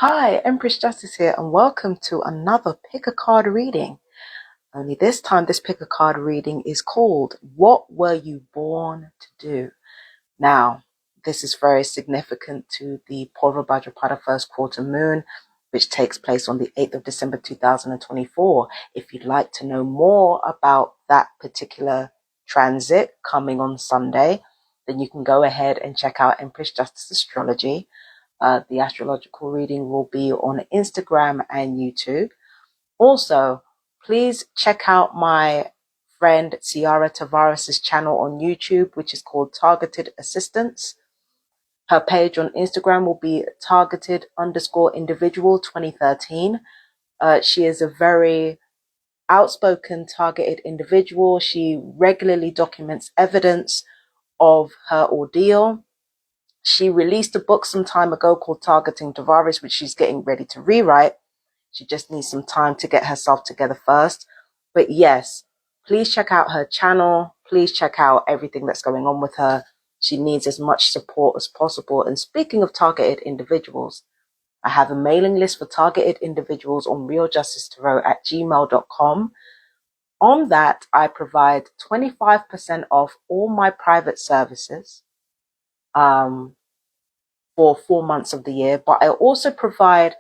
Hi, Empress Justice here, and welcome to another pick a card reading. Only this time, this pick a card reading is called What Were You Born to Do? Now, this is very significant to the Purva Bhadrapada first quarter moon, which takes place on the 8th of December 2024. If you'd like to know more about that particular transit coming on Sunday, then you can go ahead and check out Empress Justice Astrology. The astrological reading will be on Instagram and YouTube. Also, please check out my friend Ciara Tavares' channel on YouTube, which is called Targeted Assistance. Her page on Instagram will be targeted_individual 2013. She is a very outspoken, targeted individual. She regularly documents evidence of her ordeal. She released a book some time ago called Targeting Tavares, which she's getting ready to rewrite. She just needs some time to get herself together first. But yes, please check out her channel. Please check out everything that's going on with her. She needs as much support as possible. And speaking of targeted individuals, I have a mailing list for targeted individuals on realjusticetarot@gmail.com. On that, I provide 25% off all my private services. For 4 months of the year, but I also provide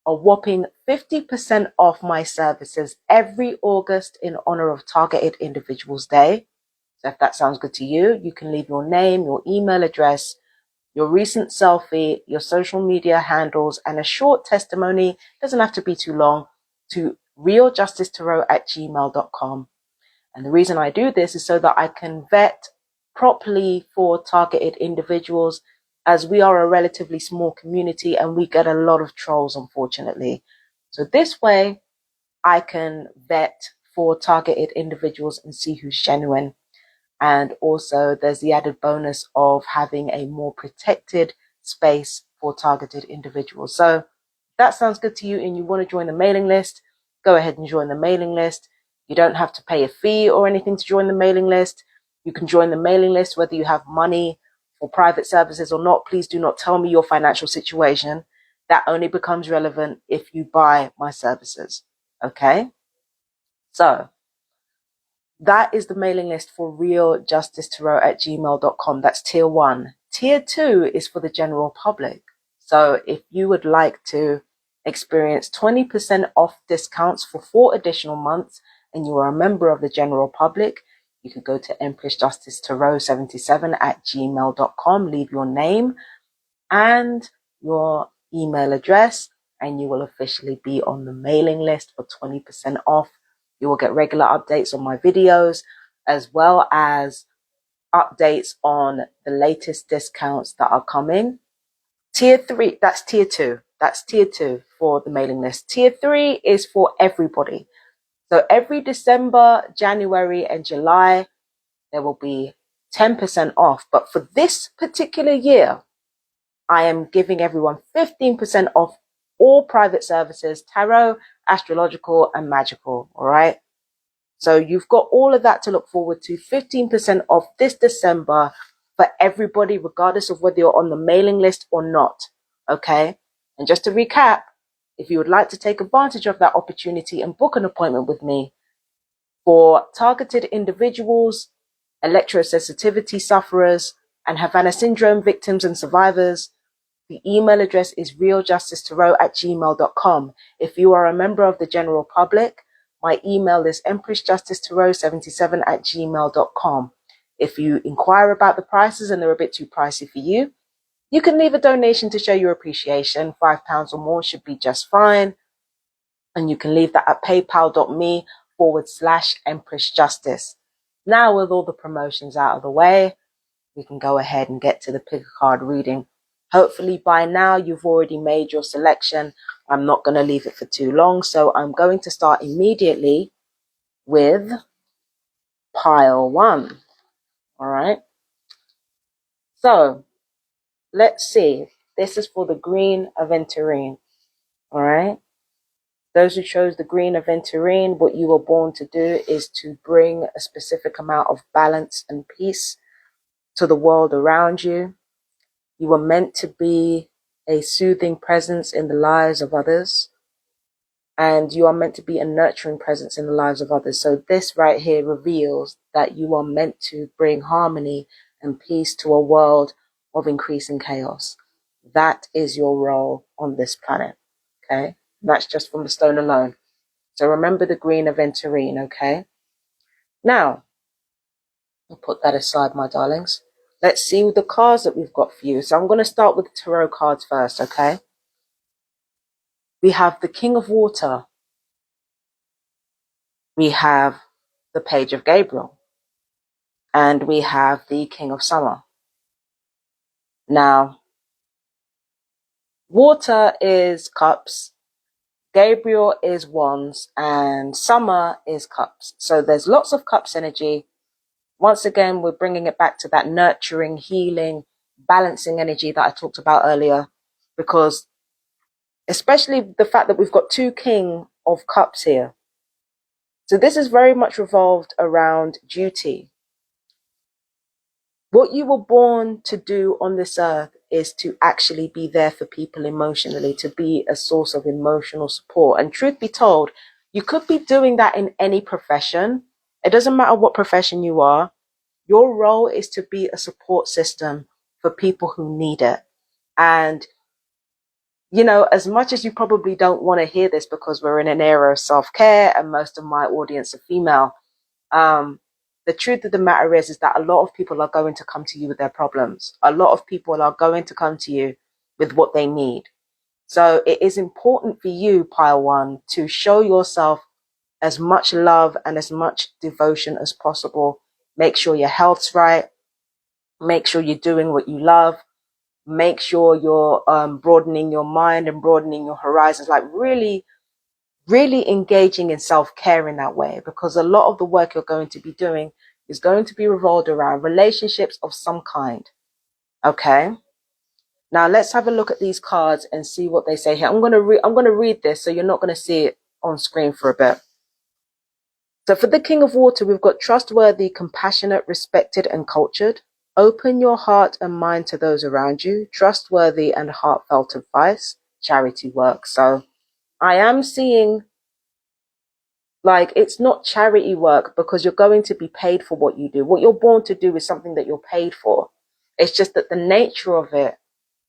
a whopping 50% off my services every August in honor of Targeted Individuals Day. So if that sounds good to you, you can leave your name, your email address, your recent selfie, your social media handles, and a short testimony, doesn't have to be too long, to realjusticetarot@gmail.com. And the reason I do this is so that I can vet properly for targeted individuals, as we are a relatively small community and we get a lot of trolls, unfortunately. So this way, I can vet for targeted individuals and see who's genuine. And also, there's the added bonus of having a more protected space for targeted individuals. So if that sounds good to you and you want to join the mailing list, go ahead and join the mailing list. You don't have to pay a fee or anything to join the mailing list. You can join the mailing list whether you have money for private services or not. Please do not tell me your financial situation. That only becomes relevant if you buy my services. Okay? So that is the mailing list for realjusticetarot@gmail.com. That's tier 1. Tier 2 is for the general public. So if you would like to experience 20% off discounts for 4 additional months and you are a member of the general public, you could go to empressjusticetarot77@gmail.com, leave your name and your email address, and you will officially be on the mailing list for 20% off. You will get regular updates on my videos, as well as updates on the latest discounts that are coming. Tier 3, that's tier 2. That's tier 2 for the mailing list. Tier 3 is for everybody. So every December, January, and July, there will be 10% off. But for this particular year, I am giving everyone 15% off all private services, tarot, astrological, and magical. All right. So you've got all of that to look forward to. 15% off this December for everybody, regardless of whether you're on the mailing list or not. Okay. And just to recap, if you would like to take advantage of that opportunity and book an appointment with me for targeted individuals, electrosensitivity sufferers, and Havana syndrome victims and survivors, the email address is realjusticetarot@gmail.com. If you are a member of the general public, my email is empressjusticetarot77@gmail.com. If you inquire about the prices and they're a bit too pricey for you, you can leave a donation to show your appreciation. £5 or more should be just fine. And you can leave that at paypal.me/empressjustice. Now, with all the promotions out of the way, we can go ahead and get to the pick a card reading. Hopefully by now you've already made your selection. I'm not going to leave it for too long, so I'm going to start immediately with pile 1. All right. So let's see. This is for the green Aventurine. All right. Those who chose the green Aventurine, what you were born to do is to bring a specific amount of balance and peace to the world around you. You were meant to be a soothing presence in the lives of others, and you are meant to be a nurturing presence in the lives of others. So this right here reveals that you are meant to bring harmony and peace to a world of increasing chaos. That is your role on this planet. Okay? That's just from the stone alone. So remember the green Aventurine, okay? Now, I'll put that aside, my darlings. Let's see the cards that we've got for you. So I'm going to start with the tarot cards first, okay? We have the King of Water. We have the Page of Gabriel. And we have the King of Summer. Now, water is cups, Gabriel is wands, and summer is cups. So there's lots of cups energy. Once again, we're bringing it back to that nurturing, healing, balancing energy that I talked about earlier, because especially the fact that we've got two King of Cups here. So this is very much revolved around duty. What you were born to do on this earth is to actually be there for people emotionally, to be a source of emotional support. And truth be told, you could be doing that in any profession. It doesn't matter what profession you are. Your role is to be a support system for people who need it. And, you know, as much as you probably don't want to hear this because we're in an era of self-care and most of my audience are female, the truth of the matter is that a lot of people are going to come to you with their problems. A lot of people are going to come to you with what they need. So it is important for you, Pile One, to show yourself as much love and as much devotion as possible. Make sure your health's right. Make sure you're doing what you love. Make sure you're broadening your mind and broadening your horizons. Like really engaging in self-care in that way, because a lot of the work you're going to be doing is going to be revolved around relationships of some kind. Okay. Now let's have a look at these cards and see what they say here. I'm going to read this, so you're not going to see it on screen for a bit. So for the King of Water, we've got trustworthy, compassionate, respected, and cultured. Open your heart and mind to those around you. Trustworthy and heartfelt advice. Charity work. So I am seeing, like, it's not charity work because you're going to be paid for what you do. What you're born to do is something that you're paid for. It's just that the nature of it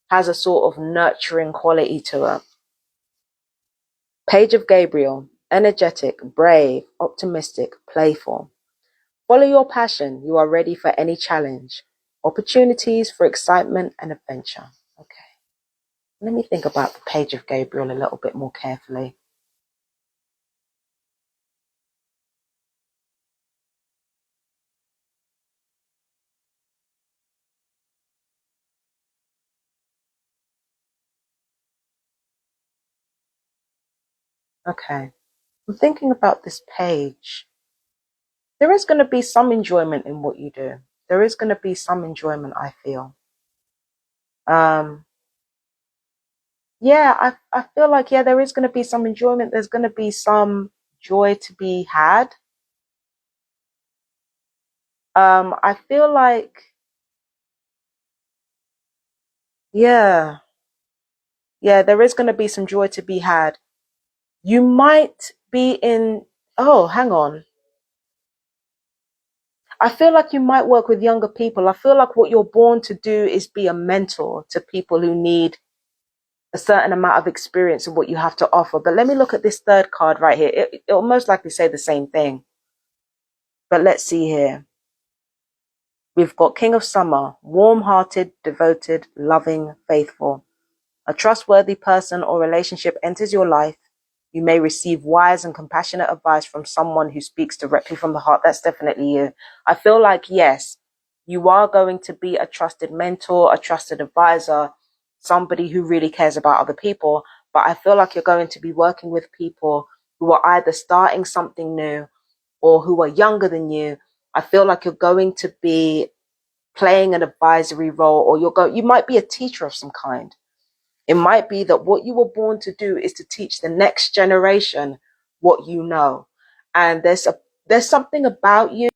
has a sort of nurturing quality to it. Page of Gabriel, energetic, brave, optimistic, playful. Follow your passion. You are ready for any challenge. Opportunities for excitement and adventure. Okay. Let me think about the Page of Gabriel a little bit more carefully. Okay. I'm thinking about this page. There is going to be some enjoyment in what you do. There is going to be some enjoyment, I feel. Yeah, I feel like, yeah, there is going to be some enjoyment. There's going to be some joy to be had. I feel like, yeah, there is going to be some joy to be had. You might be in, oh, hang on. I feel like you might work with younger people. I feel like what you're born to do is be a mentor to people who need a certain amount of experience of what you have to offer. But let me look at this third card right here. It'll most likely say the same thing. But let's see here. We've got King of Summer, warm-hearted, devoted, loving, faithful. A trustworthy person or relationship enters your life. You may receive wise and compassionate advice from someone who speaks directly from the heart. That's definitely you. I feel like, yes, you are going to be a trusted mentor, a trusted advisor, somebody who really cares about other people. But I feel like you're going to be working with people who are either starting something new or who are younger than you. I feel like you're going to be playing an advisory role, or you might be a teacher of some kind. It might be that what you were born to do is to teach the next generation what you know. And there's something about you,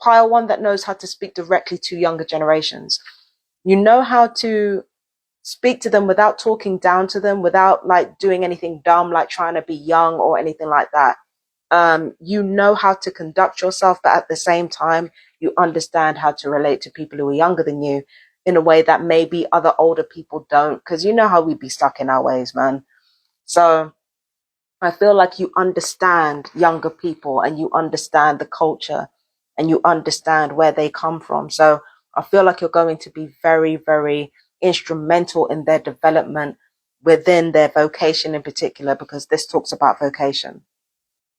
Pile One, that knows how to speak directly to younger generations. You know how to speak to them without talking down to them, without like doing anything dumb, like trying to be young or anything like that. You know how to conduct yourself, but at the same time, you understand how to relate to people who are younger than you in a way that maybe other older people don't, because you know how we be stuck in our ways, man. So I feel like you understand younger people and you understand the culture and you understand where they come from. So I feel like you're going to be very, very instrumental in their development within their vocation in particular, because this talks about vocation.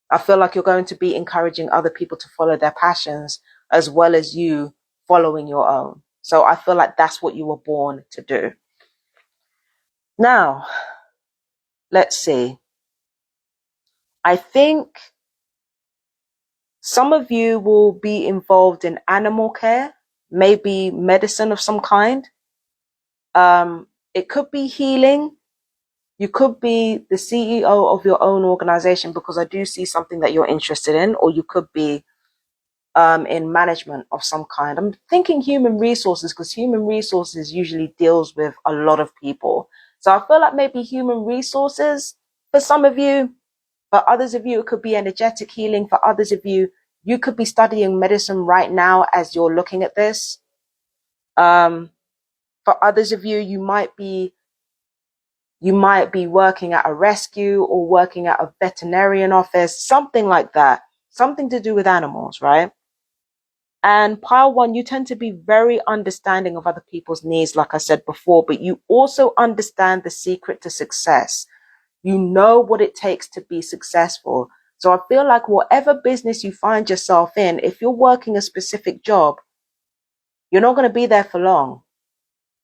I feel like you're going to be encouraging other people to follow their passions as well as you following your own. So I feel like that's what you were born to do. Now, let's see. I think some of you will be involved in animal care, maybe medicine of some kind. It could be healing. You could be the CEO of your own organization, because I do see something that you're interested in, or you could be in management of some kind. I'm thinking human resources, because human resources usually deals with a lot of people. So I feel like maybe human resources for some of you. For others of you, it could be energetic healing. For others of you, you could be studying medicine right now as you're looking at this. For others of you, you might be working at a rescue or working at a veterinarian office, something like that, something to do with animals, right? And pile one, you tend to be very understanding of other people's needs, like I said before, but you also understand the secret to success. You know what it takes to be successful. So I feel like whatever business you find yourself in, if you're working a specific job, you're not going to be there for long.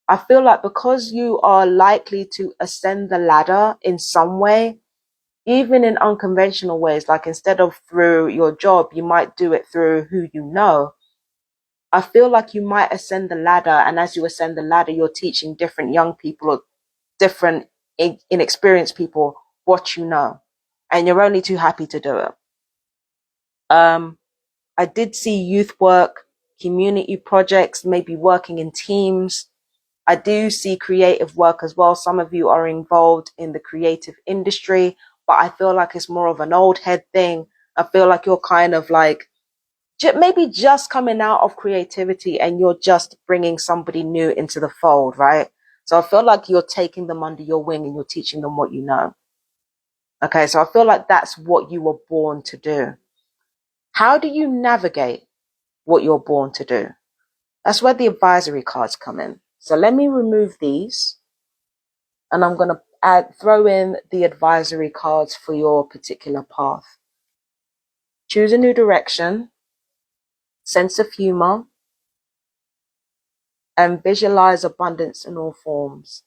I feel like because you are likely to ascend the ladder in some way, even in unconventional ways, like instead of through your job, you might do it through who you know. I feel like you might ascend the ladder, and as you ascend the ladder, you're teaching different young people or different inexperienced people what you know, and you're only too happy to do it. I did see youth work, community projects, maybe working in teams. I do see creative work as well. Some of you are involved in the creative industry, but I feel like it's more of an old head thing. I feel like you're kind of like maybe just coming out of creativity and you're just bringing somebody new into the fold, right? So I feel like you're taking them under your wing and you're teaching them what you know. Okay, so I feel like that's what you were born to do. How do you navigate what you're born to do? That's where the advisory cards come in. So let me remove these, and I'm going to throw in the advisory cards for your particular path. Choose a new direction, sense of humor, and visualize abundance in all forms.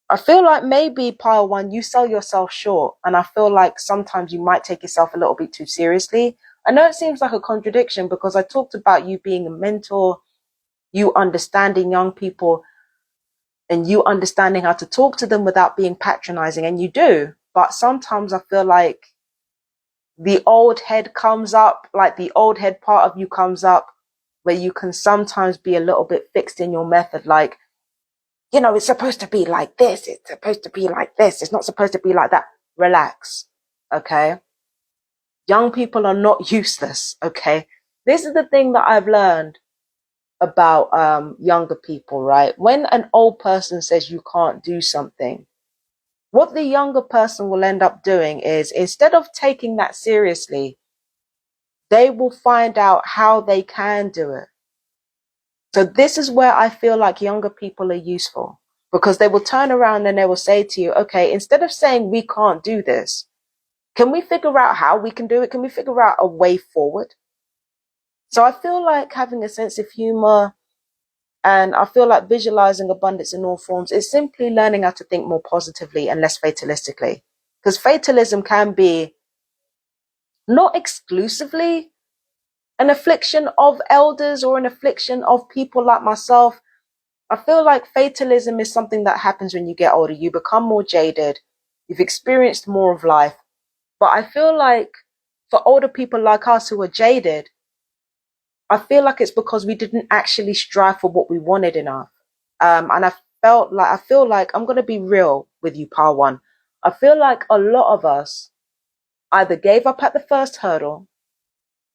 I feel like maybe pile one, you sell yourself short. And I feel like sometimes you might take yourself a little bit too seriously. I know it seems like a contradiction, because I talked about you being a mentor, you understanding young people, and you understanding how to talk to them without being patronizing. And you do. But sometimes I feel like the old head comes up, like the old head part of you comes up, where you can sometimes be a little bit fixed in your method. Like, you know, it's supposed to be like this. It's supposed to be like this. It's not supposed to be like that. Relax. Okay. Young people are not useless. Okay. This is the thing that I've learned about younger people, right? When an old person says you can't do something, what the younger person will end up doing is, instead of taking that seriously, they will find out how they can do it. So this is where I feel like younger people are useful, because they will turn around and they will say to you, okay, instead of saying we can't do this, can we figure out how we can do it? Can we figure out a way forward? So I feel like having a sense of humor, and I feel like visualizing abundance in all forms is simply learning how to think more positively and less fatalistically. Because fatalism can be not exclusively an affliction of elders or an affliction of people like myself. I feel like fatalism is something that happens when you get older. You become more jaded. You've experienced more of life. But I feel like for older people like us who are jaded, I feel like it's because we didn't actually strive for what we wanted enough. And I feel like I'm going to be real with you, Power One. I feel like a lot of us either gave up at the first hurdle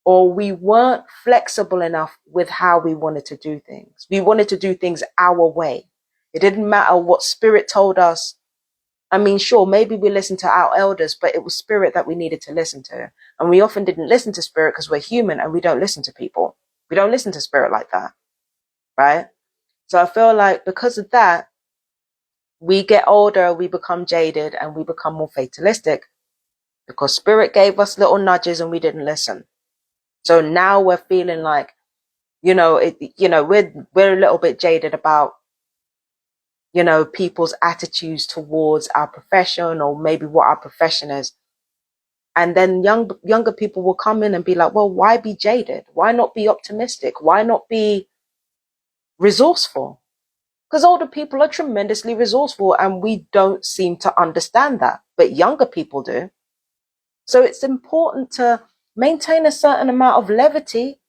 or we weren't flexible enough with how we wanted to do things. We wanted to do things our way. It didn't matter what spirit told us. I mean, sure, maybe we listened to our elders, but it was spirit that we needed to listen to. And we often didn't listen to spirit because we're human and we don't listen to people. We don't listen to spirit like that, right? So I feel like because of that, we get older, we become jaded, and we become more fatalistic because spirit gave us little nudges and we didn't listen. So now we're feeling like, we're a little bit jaded about, people's attitudes towards our profession or maybe what our profession is. And then younger people will come in and be like, well, why be jaded? Why not be optimistic? Why not be resourceful? Because older people are tremendously resourceful and we don't seem to understand that, but younger people do. So it's important to maintain a certain amount of levity,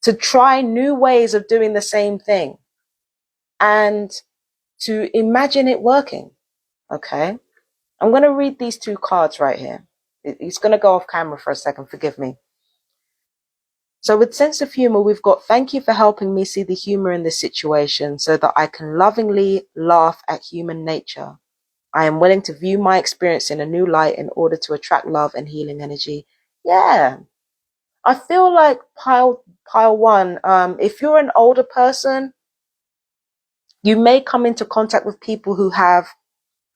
to try new ways of doing the same thing and to imagine it working. Okay. I'm going to read these two cards right here. It's going to go off camera for a second. Forgive me. So with sense of humor, we've got, thank you for helping me see the humor in this situation so that I can lovingly laugh at human nature. I am willing to view my experience in a new light in order to attract love and healing energy. Yeah. I feel like pile one, if you're an older person, you may come into contact with people who have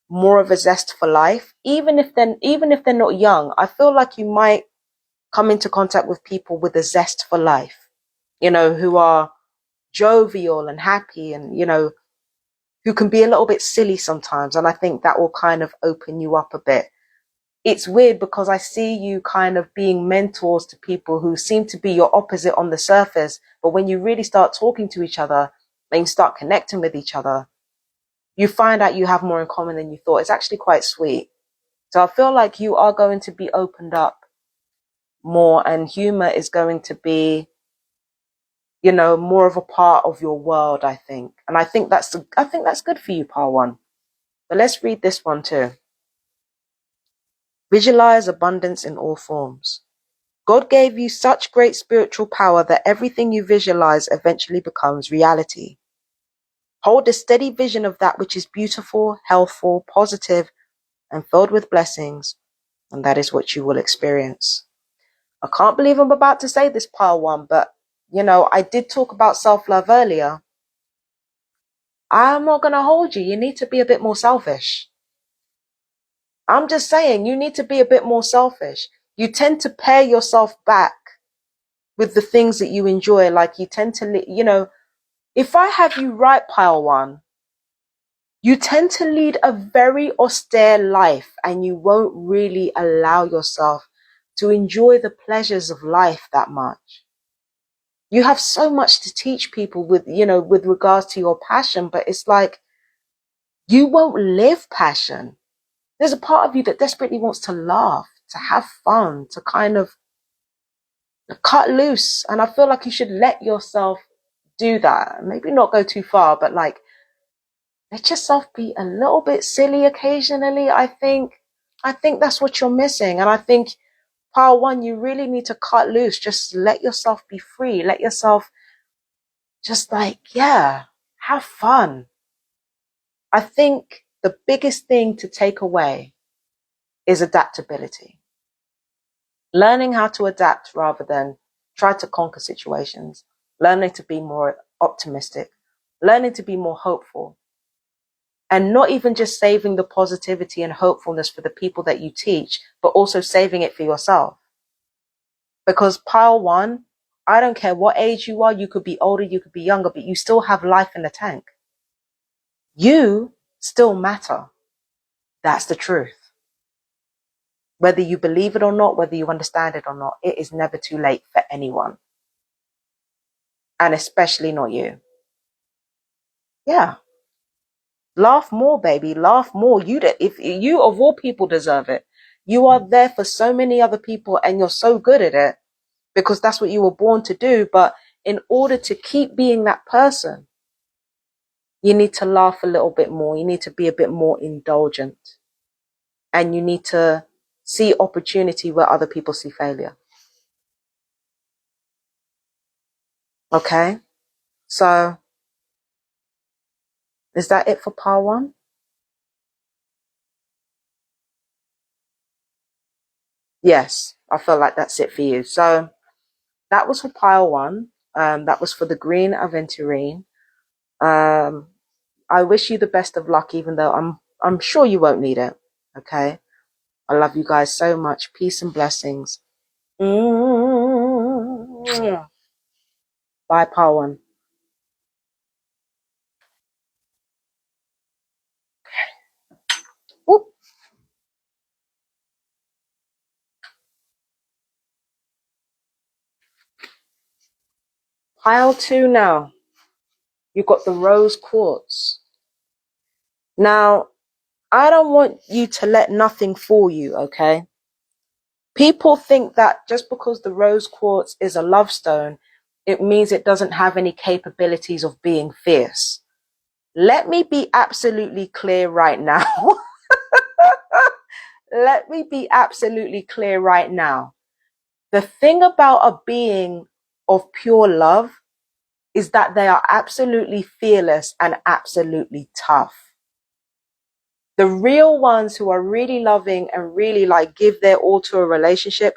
more of a zest for life. Even if they're not young, I feel like you might come into contact with people with a zest for life, who are jovial and happy and, who can be a little bit silly sometimes. And I think that will kind of open you up a bit. It's weird because I see you kind of being mentors to people who seem to be your opposite on the surface. But when you really start talking to each other and you start connecting with each other, you find out you have more in common than you thought. It's actually quite sweet. So I feel like you are going to be opened up more and humor is going to be, more of a part of your world, I think. And I think that's good for you, Par One. But let's read this one too. Visualize abundance in all forms. God gave you such great spiritual power that everything you visualize eventually becomes reality. Hold a steady vision of that which is beautiful, healthful, positive, and filled with blessings, and that is what you will experience. I can't believe I'm about to say this, Par One, but, I did talk about self-love earlier. I'm not going to hold you. You need to be a bit more selfish. I'm just saying, you need to be a bit more selfish. You tend to pay yourself back with the things that you enjoy. Like you tend to, if I have you right, Pile One, you tend to lead a very austere life and you won't really allow yourself to enjoy the pleasures of life that much. You have so much to teach people with regards to your passion, but it's like you won't live passion. There's a part of you that desperately wants to laugh, to have fun, to kind of cut loose. And I feel like you should let yourself do that. Maybe not go too far, but like let yourself be a little bit silly occasionally. I think that's what you're missing. And I think Part One, you really need to cut loose. Just let yourself be free. Let yourself just have fun. I think the biggest thing to take away is adaptability. Learning how to adapt rather than try to conquer situations. Learning to be more optimistic. Learning to be more hopeful. And not even just saving the positivity and hopefulness for the people that you teach, but also saving it for yourself. Because Pile One, I don't care what age you are, you could be older, you could be younger, but you still have life in the tank. You still matter. That's the truth. Whether you believe it or not, whether you understand it or not, it is never too late for anyone. And especially not you. Yeah. Laugh more, baby. Laugh more. If you of all people deserve it. You are there for so many other people and you're so good at it because that's what you were born to do. But in order to keep being that person, You need to laugh a little bit more. You need to be a bit more indulgent. And you need to see opportunity where other people see failure. Okay? So, is that it for pile 1? Yes, I feel like that's it for you. So, that was for pile 1. That was for the green Aventurine. I wish you the best of luck, even though I'm sure you won't need it. Okay? I love you guys so much. Peace and blessings. Mm-hmm. Bye, pile 1. Whoop. Pile 2 now. You've got the rose quartz. Now, I don't want you to let nothing fool you, okay? People think that just because the rose quartz is a love stone, it means it doesn't have any capabilities of being fierce. Let me be absolutely clear right now. Let me be absolutely clear right now. The thing about a being of pure love is that they are absolutely fearless and absolutely tough. The real ones who are really loving and really like give their all to a relationship,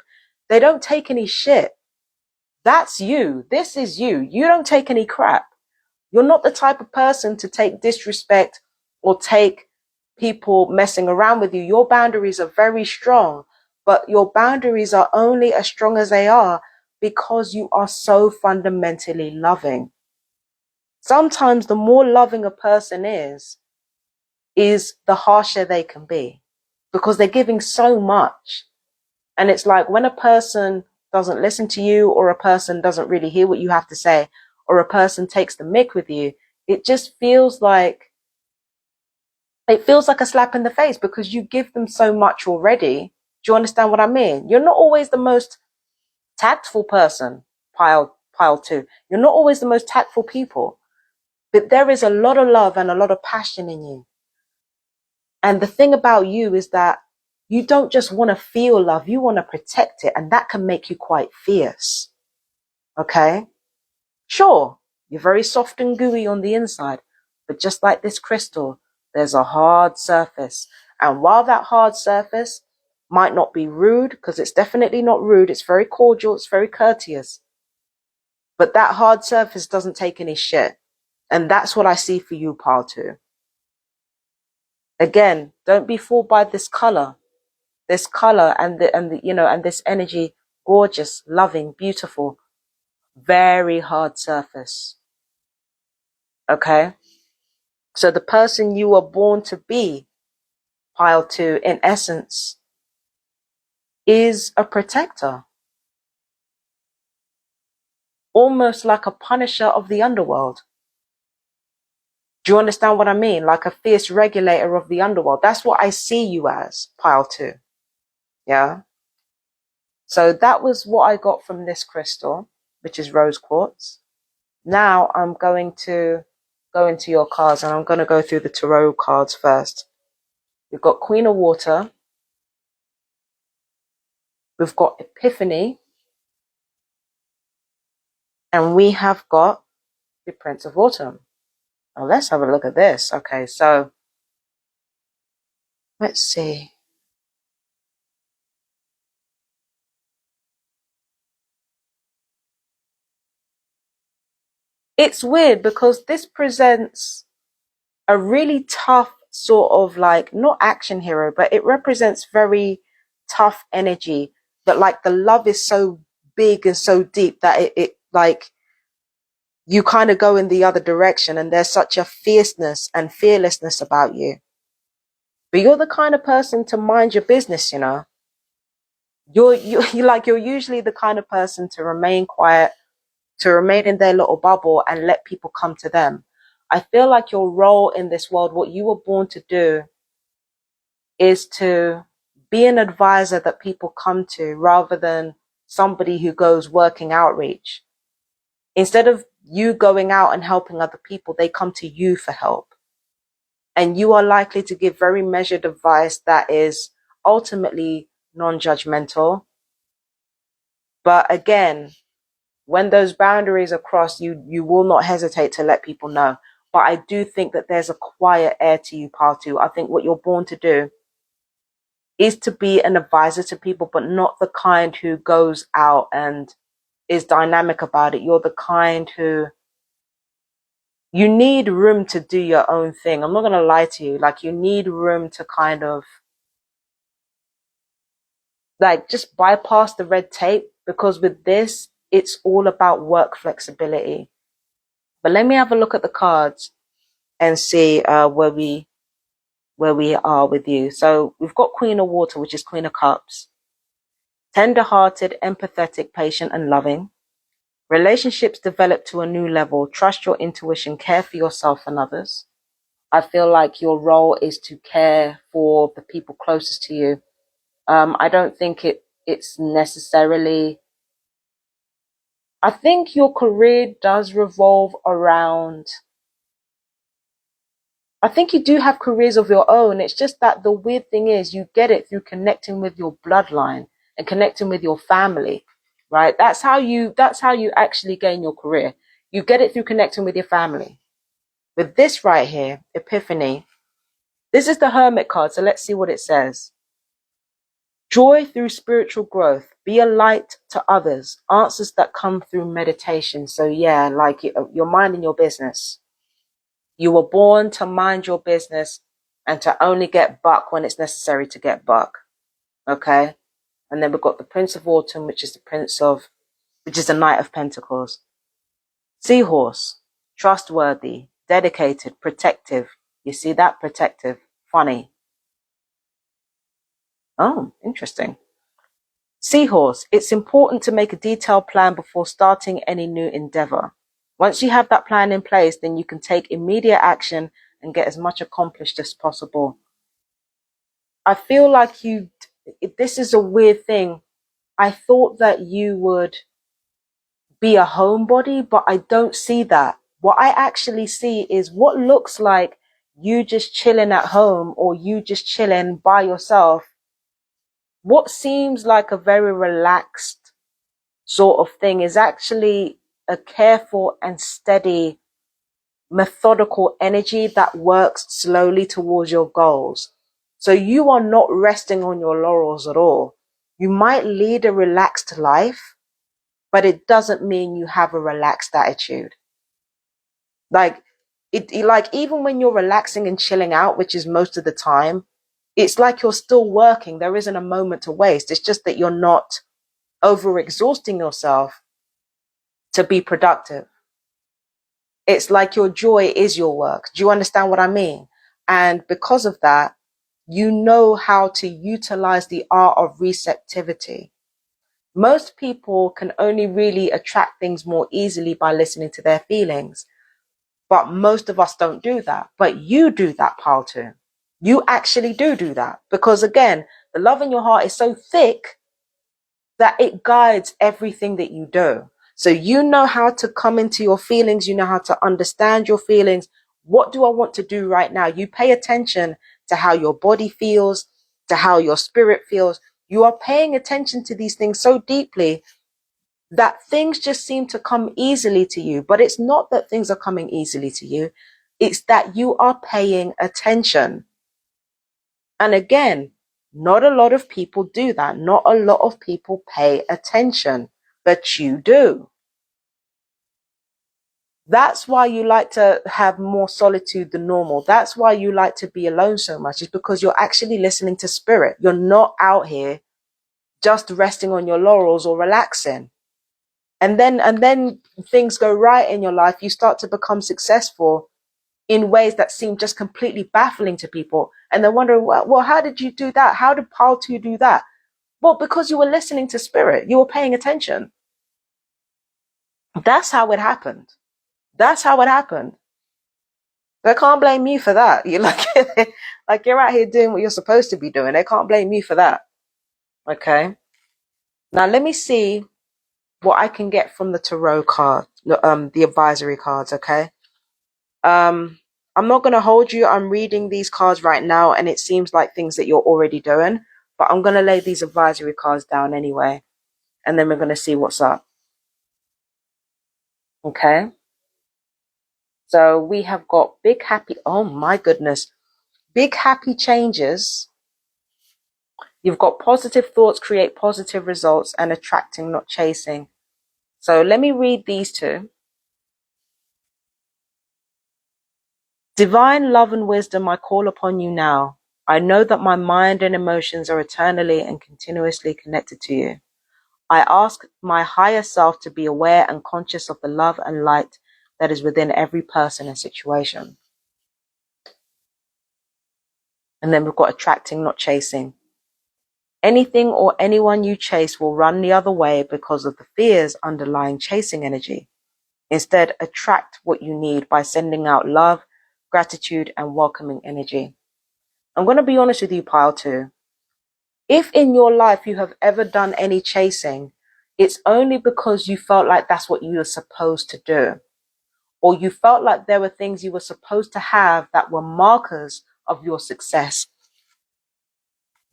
they don't take any shit. That's you. This is you. You don't take any crap. You're not the type of person to take disrespect or take people messing around with you. Your boundaries are very strong, but your boundaries are only as strong as they are because you are so fundamentally loving. Sometimes the more loving a person is the harsher they can be because they're giving so much. And it's like when a person doesn't listen to you, or a person doesn't really hear what you have to say, or a person takes the mick with you, it just feels like a slap in the face because you give them so much already. Do you understand what I mean? You're not always the most tactful person, pile 2. You're not always the most tactful people, but there is a lot of love and a lot of passion in you. And the thing about you is that you don't just want to feel love, you want to protect it. And that can make you quite fierce. Okay? Sure, you're very soft and gooey on the inside, but just like this crystal, there's a hard surface. And while that hard surface might not be rude, because it's definitely not rude, it's very cordial, it's very courteous, but that hard surface doesn't take any shit. And that's what I see for you, pile 2. Again, don't be fooled by this color. This color and this energy, gorgeous, loving, beautiful, very hard surface. Okay? So the person you were born to be, pile 2, in essence, is a protector. Almost like a punisher of the underworld. Do you understand what I mean? Like a fierce regulator of the underworld. That's what I see you as, pile 2. Yeah? So that was what I got from this crystal, which is rose quartz. Now I'm going to go into your cards, and I'm going to go through the tarot cards first. We've got Queen of Water. We've got Epiphany. And we have got the Prince of Autumn. Now let's have a look at this. Okay, so let's see. It's weird because this presents a really tough sort of like, not action hero, but it represents very tough energy, that like the love is so big and so deep that it like you kind of go in the other direction, and there's such a fierceness and fearlessness about you. But you're the kind of person to mind your business, you know. You're usually the kind of person to remain quiet, to remain in their little bubble and let people come to them. I feel like your role in this world, what you were born to do, is to be an advisor that people come to rather than somebody who goes working outreach. Instead of you going out and helping other people, they come to you for help. And you are likely to give very measured advice that is ultimately non-judgmental. But again, when those boundaries are crossed, you will not hesitate to let people know. But I do think that there's a quiet air to you, Partu. I think what you're born to do is to be an advisor to people, but not the kind who goes out and is dynamic about it. You're the kind who, you need room to do your own thing. I'm not going to lie to you. Like, you need room to kind of like just bypass the red tape, because with this, it's all about work flexibility. But let me have a look at the cards and see where we are with you. So we've got Queen of Water, which is Queen of Cups. Tender-hearted, empathetic, patient, and loving. Relationships develop to a new level. Trust your intuition. Care for yourself and others. I feel like your role is to care for the people closest to you. I don't think it's necessarily... I think your career does revolve around... I think you do have careers of your own. It's just that the weird thing is you get it through connecting with your bloodline and connecting with your family, right? That's how you actually gain your career. You get it through connecting with your family. With this right here, Epiphany, this is the Hermit card. So let's see what it says. Joy through spiritual growth. Be a light to others. Answers that come through meditation. So yeah, like you're minding your business. You were born to mind your business and to only get buck when it's necessary to get buck. Okay? And then we've got the Prince of Autumn, which is the Knight of Pentacles. Seahorse, trustworthy, dedicated, protective. You see that? Protective. Funny. Oh, interesting. Seahorse, it's important to make a detailed plan before starting any new endeavor. Once you have that plan in place, then you can take immediate action and get as much accomplished as possible. I feel like this is a weird thing. I thought that you would be a homebody, but I don't see that. What I actually see is what looks like you just chilling at home or you just chilling by yourself. What seems like a very relaxed sort of thing is actually a careful and steady, methodical energy that works slowly towards your goals. So you are not resting on your laurels at all. You might lead a relaxed life, but it doesn't mean you have a relaxed attitude. Like even when you're relaxing and chilling out, which is most of the time, it's like you're still working. There isn't a moment to waste. It's just that you're not overexhausting yourself to be productive. It's like your joy is your work. Do you understand what I mean? And because of that, you know how to utilize the art of receptivity. Most people can only really attract things more easily by listening to their feelings. But most of us don't do that. But you do that, Partu. You actually do that. Because again, the love in your heart is so thick that it guides everything that you do. So you know how to come into your feelings. You know how to understand your feelings. What do I want to do right now? You pay attention to how your body feels, to how your spirit feels. You are paying attention to these things so deeply that things just seem to come easily to you. But it's not that things are coming easily to you. It's that you are paying attention. And again, not a lot of people do that. Not a lot of people pay attention, but you do. That's why you like to have more solitude than normal. That's why you like to be alone so much, is because you're actually listening to spirit. You're not out here just resting on your laurels or relaxing. And then things go right in your life. You start to become successful in ways that seem just completely baffling to people. And they're wondering, well, how did you do that? How did Partu do that? Well, because you were listening to spirit. You were paying attention. That's how it happened. That's how it happened. They can't blame you for that. You're like you're out here doing what you're supposed to be doing. They can't blame you for that. Okay. Now let me see what I can get from the tarot card, the advisory cards, okay? I'm not going to hold you. I'm reading these cards right now, and it seems like things that you're already doing, but I'm going to lay these advisory cards down anyway, and then we're going to see what's up. Okay? So we have got big happy, oh my goodness, big happy changes. You've got positive thoughts create positive results, and attracting, not chasing. So let me read these two. Divine love and wisdom, I call upon you now. I know that my mind and emotions are eternally and continuously connected to you. I ask my higher self to be aware and conscious of the love and light that is within every person and situation. And then we've got attracting, not chasing. Anything or anyone you chase will run the other way because of the fears underlying chasing energy. Instead, attract what you need by sending out love, gratitude, and welcoming energy. I'm going to be honest with you, Pile 2. If in your life you have ever done any chasing, it's only because you felt like that's what you were supposed to do. Or you felt like there were things you were supposed to have that were markers of your success.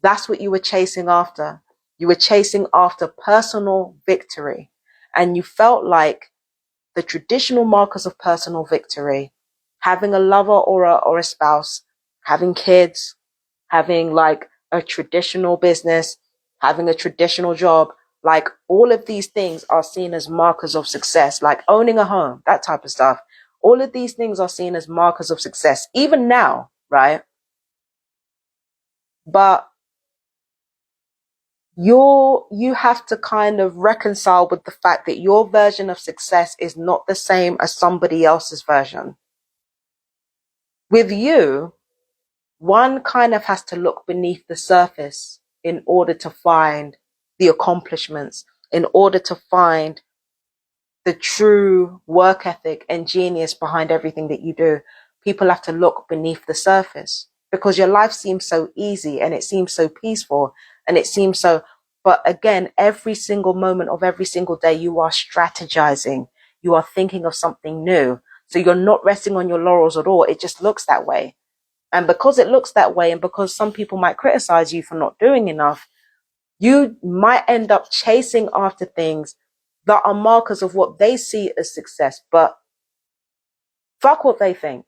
That's what you were chasing after. You were chasing after personal victory. And you felt like the traditional markers of personal victory, having a lover or a spouse, having kids, having like a traditional business, having a traditional job, like all of these things are seen as markers of success, like owning a home, that type of stuff. All of these things are seen as markers of success, even now, right? But you have to kind of reconcile with the fact that your version of success is not the same as somebody else's version. With you, one kind of has to look beneath the surface in order to find the accomplishments, in order to find the true work ethic and genius behind everything that you do. People have to look beneath the surface because your life seems so easy and it seems so peaceful and it seems so, but again, every single moment of every single day, you are strategizing. You are thinking of something new. So you're not resting on your laurels at all. It just looks that way. And because it looks that way, and because some people might criticize you for not doing enough, you might end up chasing after things that are markers of what they see as success. But fuck what they think.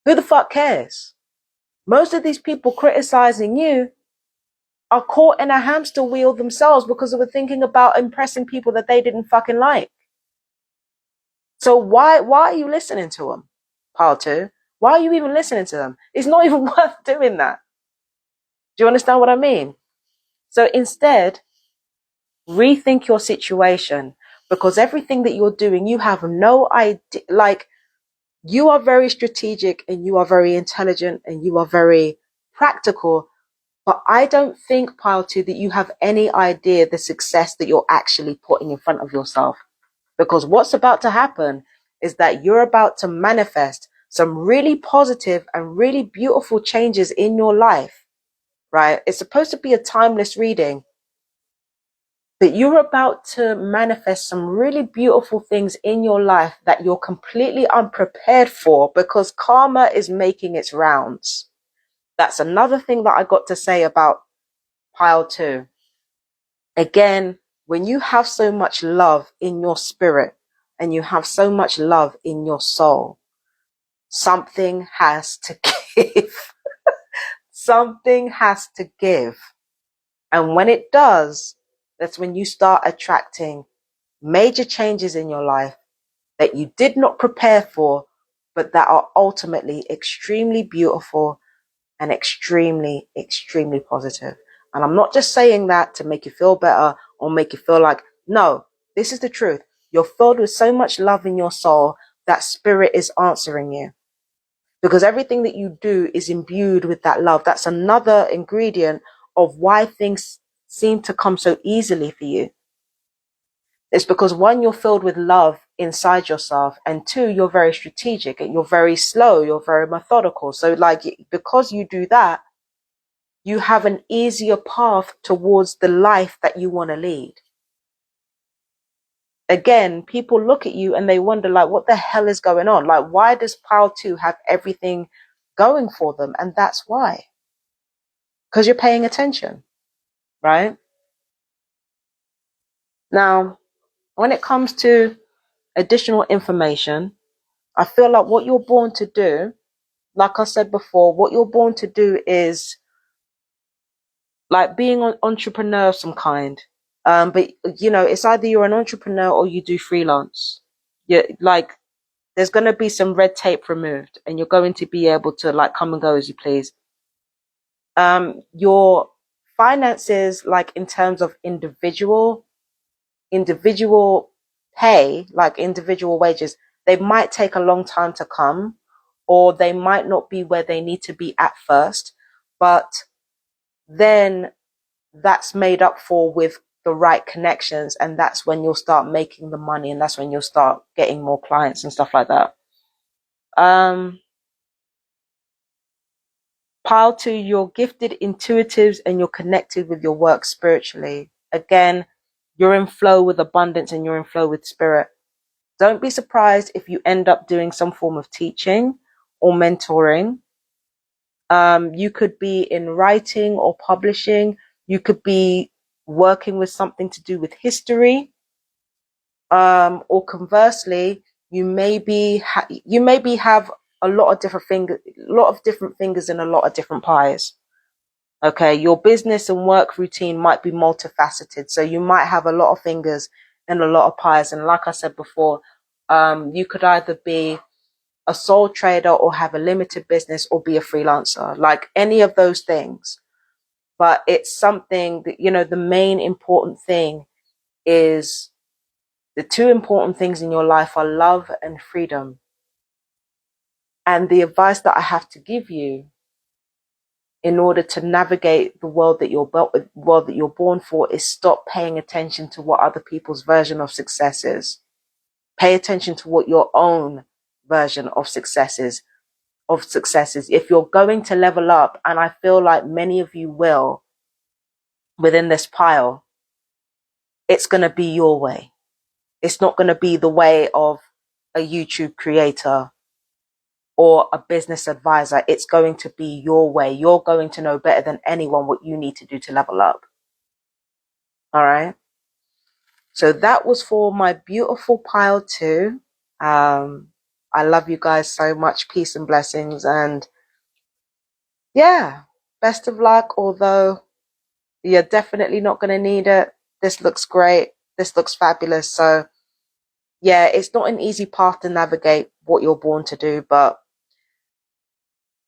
Who the fuck cares? Most of these people criticizing you are caught in a hamster wheel themselves because they were thinking about impressing people that they didn't fucking like. So why are you listening to them, Pile 2? Why are you even listening to them? It's not even worth doing that. Do you understand what I mean? So instead, rethink your situation, because everything that you're doing, you have no idea. Like, you are very strategic and you are very intelligent and you are very practical, but I don't think, Pile 2, that you have any idea the success that you're actually putting in front of yourself. Because what's about to happen is that you're about to manifest some really positive and really beautiful changes in your life, right? It's supposed to be a timeless reading, but you're about to manifest some really beautiful things in your life that you're completely unprepared for because karma is making its rounds. That's another thing that I got to say about Pile 2. Again, when you have so much love in your spirit and you have so much love in your soul, something has to give. Something has to give. And when it does, that's when you start attracting major changes in your life that you did not prepare for, but that are ultimately extremely beautiful and extremely, extremely positive. And I'm not just saying that to make you feel better or make you feel like, no, this is the truth. You're filled with so much love in your soul that spirit is answering you. Because everything that you do is imbued with that love. That's another ingredient of why things seem to come so easily for you. It's because, one, you're filled with love inside yourself, and two, you're very strategic and you're very slow, you're very methodical. So like, because you do that, you have an easier path towards the life that you want to lead. again, people look at you and they wonder, like, what the hell is going on? Like, why does pile 2 have everything going for them? And that's why. Because you're paying attention, right? Now, when it comes to additional information, I feel like what you're born to do, like I said before, what you're born to do is like being an entrepreneur of some kind. But you know, it's either you're an entrepreneur or you do freelance. Yeah, like there's going to be some red tape removed, and you're going to be able to like come and go as you please. Your finances, like in terms of individual pay, like individual wages, they might take a long time to come, or they might not be where they need to be at first, but then that's made up for with the right connections, and that's when you'll start making the money, and that's when you'll start getting more clients and stuff like that. Pile 2, you're gifted intuitives and you're connected with your work spiritually. Again, you're in flow with abundance and you're in flow with spirit. Don't be surprised if you end up doing some form of teaching or mentoring. You could be in writing or publishing. You could be working with something to do with history. Or conversely, you maybe have a lot of different fingers in a lot of different pies. Okay, your business and work routine might be multifaceted, so you might have a lot of fingers in a lot of pies. And like I said before, you could either be a sole trader or have a limited business or be a freelancer, like any of those things. But it's something that, you know, the main important thing is, the two important things in your life are love and freedom. And the advice that I have to give you in order to navigate the world that you're born for is stop paying attention to what other people's version of success is. Pay attention to what your own version of success is. If you're going to level up, and I feel like many of you will within this pile, it's going to be your way. It's not going to be the way of a YouTube creator or a business advisor. It's going to be your way. You're going to know better than anyone what you need to do to level up. All right. So that was for my beautiful pile 2. I love you guys so much. Peace and blessings. And yeah, best of luck. Although you're definitely not going to need it. This looks great. This looks fabulous. So yeah, it's not an easy path to navigate what you're born to do, but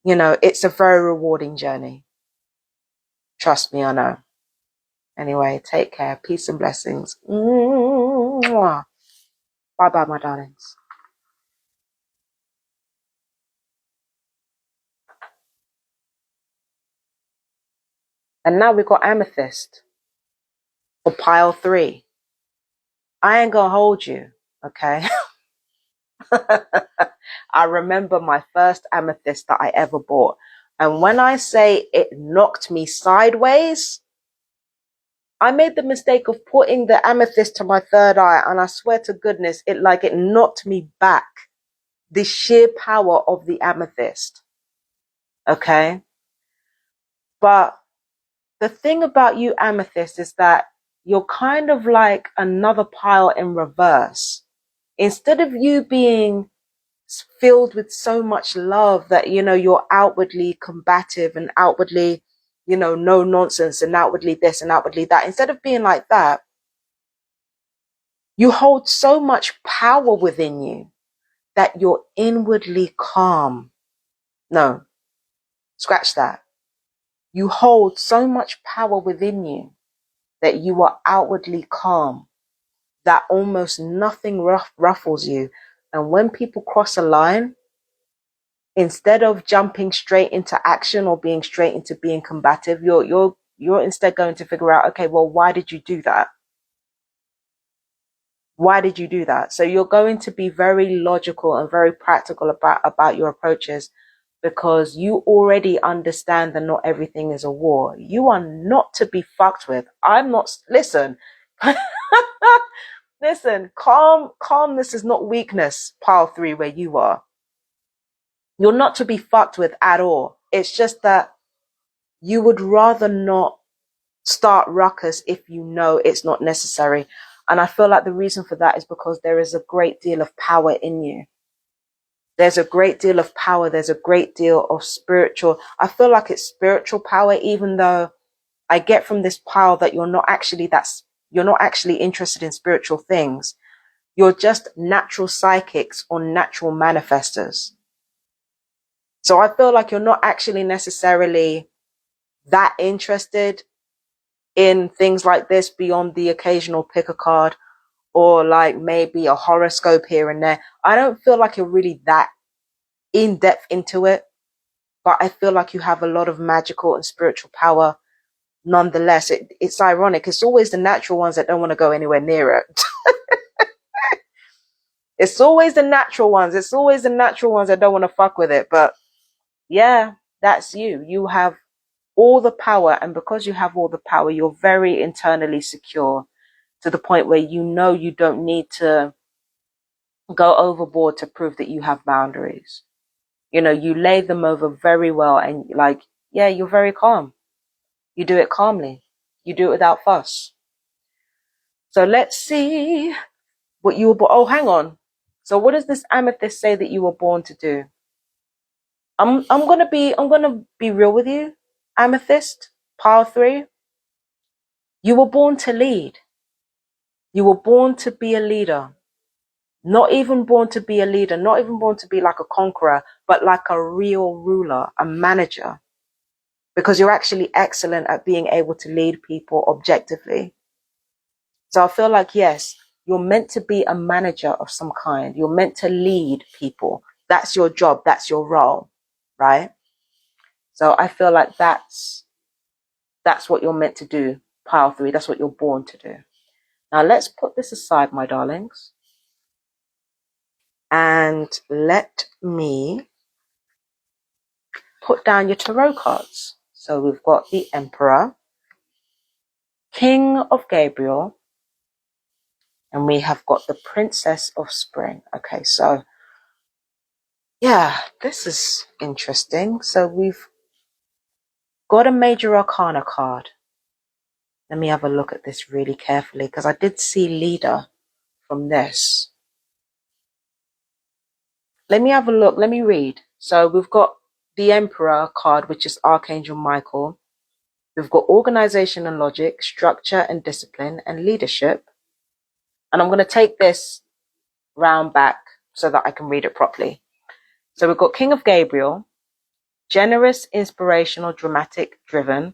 you know, it's a very rewarding journey. Trust me, I know. Anyway, take care. Peace and blessings. Bye bye, my darlings. And now we've got Amethyst for pile 3. I ain't gonna hold you, okay? I remember my first amethyst that I ever bought. And when I say it knocked me sideways, I made the mistake of putting the amethyst to my third eye, and I swear to goodness, it knocked me back. The sheer power of the amethyst. Okay? But the thing about you, amethyst, is that you're kind of like another pile in reverse. Instead of you being filled with so much love that, you know, you're outwardly combative and outwardly, you know, no nonsense and outwardly this and outwardly that. Instead of being like that, you hold so much power within you that you're inwardly calm. No, scratch that. You hold so much power within you that you are outwardly calm, that almost nothing ruffles you. And when people cross a line, instead of jumping straight into action or being straight into being combative, you're instead going to figure out, okay, well, why did you do that? Why did you do that? So you're going to be very logical and very practical about your approaches, because you already understand that not everything is a war. You are not to be fucked with. I'm not, listen, Listen, calmness is not weakness, pile 3, where you are. You're not to be fucked with at all. It's just that you would rather not start ruckus if you know it's not necessary. And I feel like the reason for that is because there is a great deal of power in you. There's a great deal of power. There's a great deal of spiritual. I feel like it's spiritual power, even though I get from this pile that you're not actually interested in spiritual things. You're just natural psychics or natural manifestors. So I feel like you're not actually necessarily that interested in things like this beyond the occasional pick a card or like maybe a horoscope here and there. I don't feel like you're really that in depth into it, but I feel like you have a lot of magical and spiritual power nonetheless. It's ironic. It's always the natural ones that don't want to go anywhere near it. It's always the natural ones. It's always the natural ones that don't want to fuck with it. But yeah, that's you. You have all the power. And because you have all the power, you're very internally secure to the point where you know you don't need to go overboard to prove that you have boundaries. You know, you lay them over very well and like, yeah, you're very calm. You do it calmly. You do it without fuss. So let's see what you were born. Oh, hang on. So what does this amethyst say that you were born to do? I'm gonna be real with you, Amethyst, pile 3. You were born to lead. You were born to be a leader. Not even born to be a leader, not even born to be like a conqueror, but like a real ruler, a manager. Because you're actually excellent at being able to lead people objectively. So I feel like, yes, you're meant to be a manager of some kind. You're meant to lead people. That's your job. That's your role, right? So I feel like that's what you're meant to do, pile 3. That's what you're born to do. Now let's put this aside, my darlings. And let me put down your tarot cards. So we've got the Emperor, King of Gabriel, and we have got the Princess of Spring. Okay, so yeah, this is interesting. So we've got a Major Arcana card. Let me have a look at this really carefully because I did see leader from this. Let me have a look. Let me read. So we've got the Emperor card, which is Archangel Michael. We've got organization and logic, structure and discipline, and leadership. And I'm going to take this round back so that I can read it properly. So we've got King of Gabriel, generous, inspirational, dramatic, driven.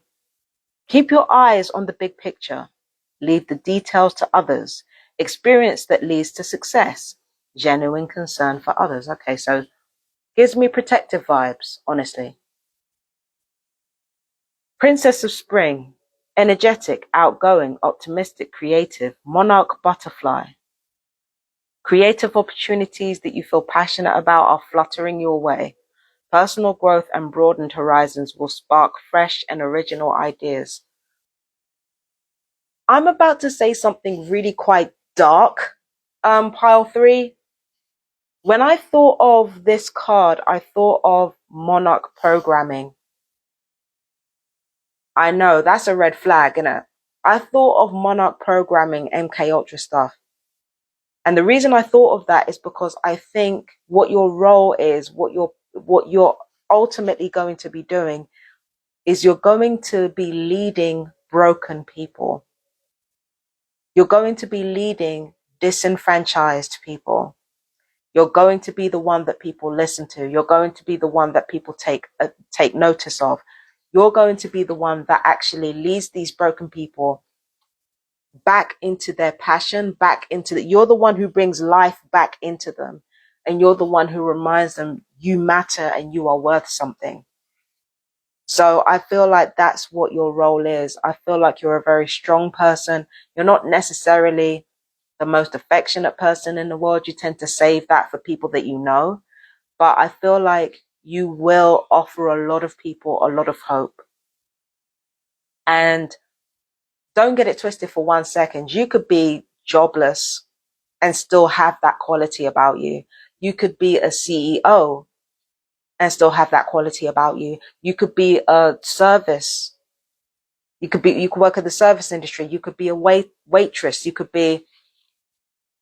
Keep your eyes on the big picture. Leave the details to others. Experience that leads to success. Genuine concern for others. Okay, so gives me protective vibes, honestly. Princess of Spring, energetic, outgoing, optimistic, creative, monarch butterfly. Creative opportunities that you feel passionate about are fluttering your way. Personal growth and broadened horizons will spark fresh and original ideas. I'm about to say something really quite dark, pile 3. When I thought of this card, I thought of monarch programming. I know, that's a red flag, innit? I thought of monarch programming, MK Ultra stuff. And the reason I thought of that is because I think what your role is, what you're ultimately going to be doing is you're going to be leading broken people. You're going to be leading disenfranchised people. You're going to be the one that people listen to. You're going to be the one that people take notice of. You're going to be the one that actually leads these broken people back into their passion, you're the one who brings life back into them. And you're the one who reminds them you matter and you are worth something. So I feel like that's what your role is. I feel like you're a very strong person. You're not necessarily the most affectionate person in the world. You tend to save that for people that you know. But I feel like you will offer a lot of people a lot of hope. And don't get it twisted for 1 second. You could be jobless and still have that quality about you. You could be a CEO and still have that quality about you. You could be a service. You could work in the service industry. You could be a waitress. You could be,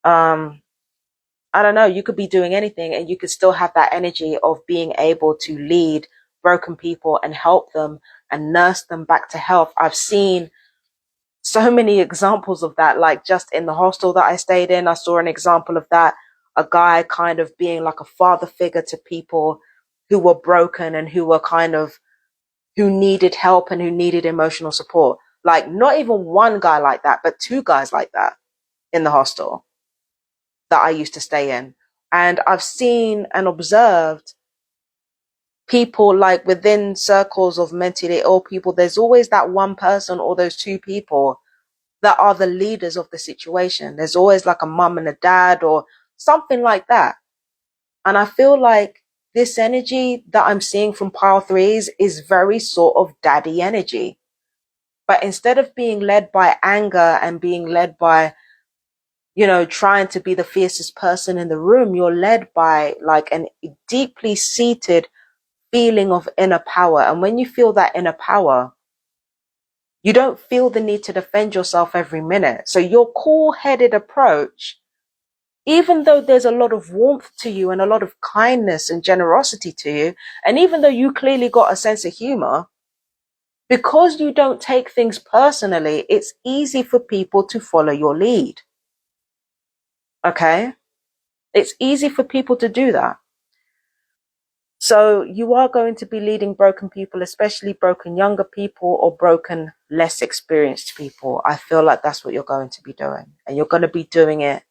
I don't know, you could be doing anything and you could still have that energy of being able to lead broken people and help them and nurse them back to health. I've seen so many examples of that, like just in the hostel that I stayed in, I saw an example of that. A guy kind of being like a father figure to people who were broken and who were who needed help and who needed emotional support. Like not even one guy like that, but two guys like that in the hostel that I used to stay in. And I've seen and observed people like within circles of mentally ill people, there's always that one person or those two people that are the leaders of the situation. There's always like a mum and a dad or something like that. And I feel like this energy that I'm seeing from pile threes is very sort of daddy energy. But instead of being led by anger and being led by, trying to be the fiercest person in the room, you're led by like a deeply seated feeling of inner power. And when you feel that inner power, you don't feel the need to defend yourself every minute. So your cool-headed approach, even though there's a lot of warmth to you and a lot of kindness and generosity to you, and even though you clearly got a sense of humor, because you don't take things personally, it's easy for people to follow your lead. Okay? It's easy for people to do that. So you are going to be leading broken people, especially broken younger people or broken, less experienced people. I feel like that's what you're going to be doing. And you're going to be doing it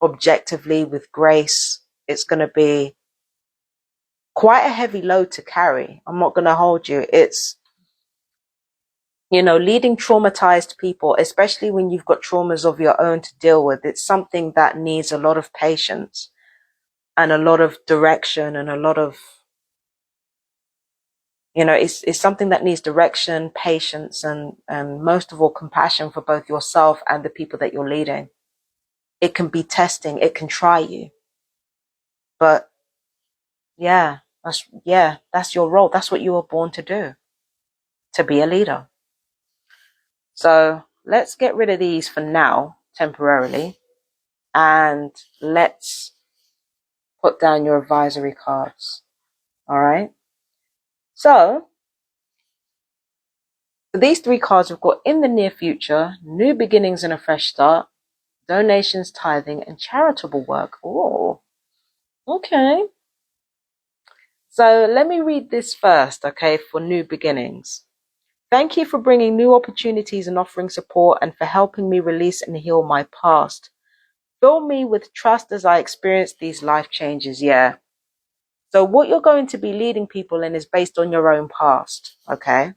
objectively with grace. It's going to be quite a heavy load to carry. I'm not going to hold you. It's, leading traumatized people, especially when you've got traumas of your own to deal with. It's something that needs a lot of patience and a lot of direction and a lot of, it's something that needs direction, patience, and most of all, compassion for both yourself and the people that you're leading. It can be testing. It can try you. But that's your role. That's what you were born to do, to be a leader. So let's get rid of these for now, temporarily, and let's put down your advisory cards. All right. So for these three cards, we've got in the near future, new beginnings and a fresh start, donations, tithing, and charitable work. Oh, okay. So let me read this first, okay, for new beginnings. Thank you for bringing new opportunities and offering support and for helping me release and heal my past. Fill me with trust as I experience these life changes. Yeah. So what you're going to be leading people in is based on your own past, okay?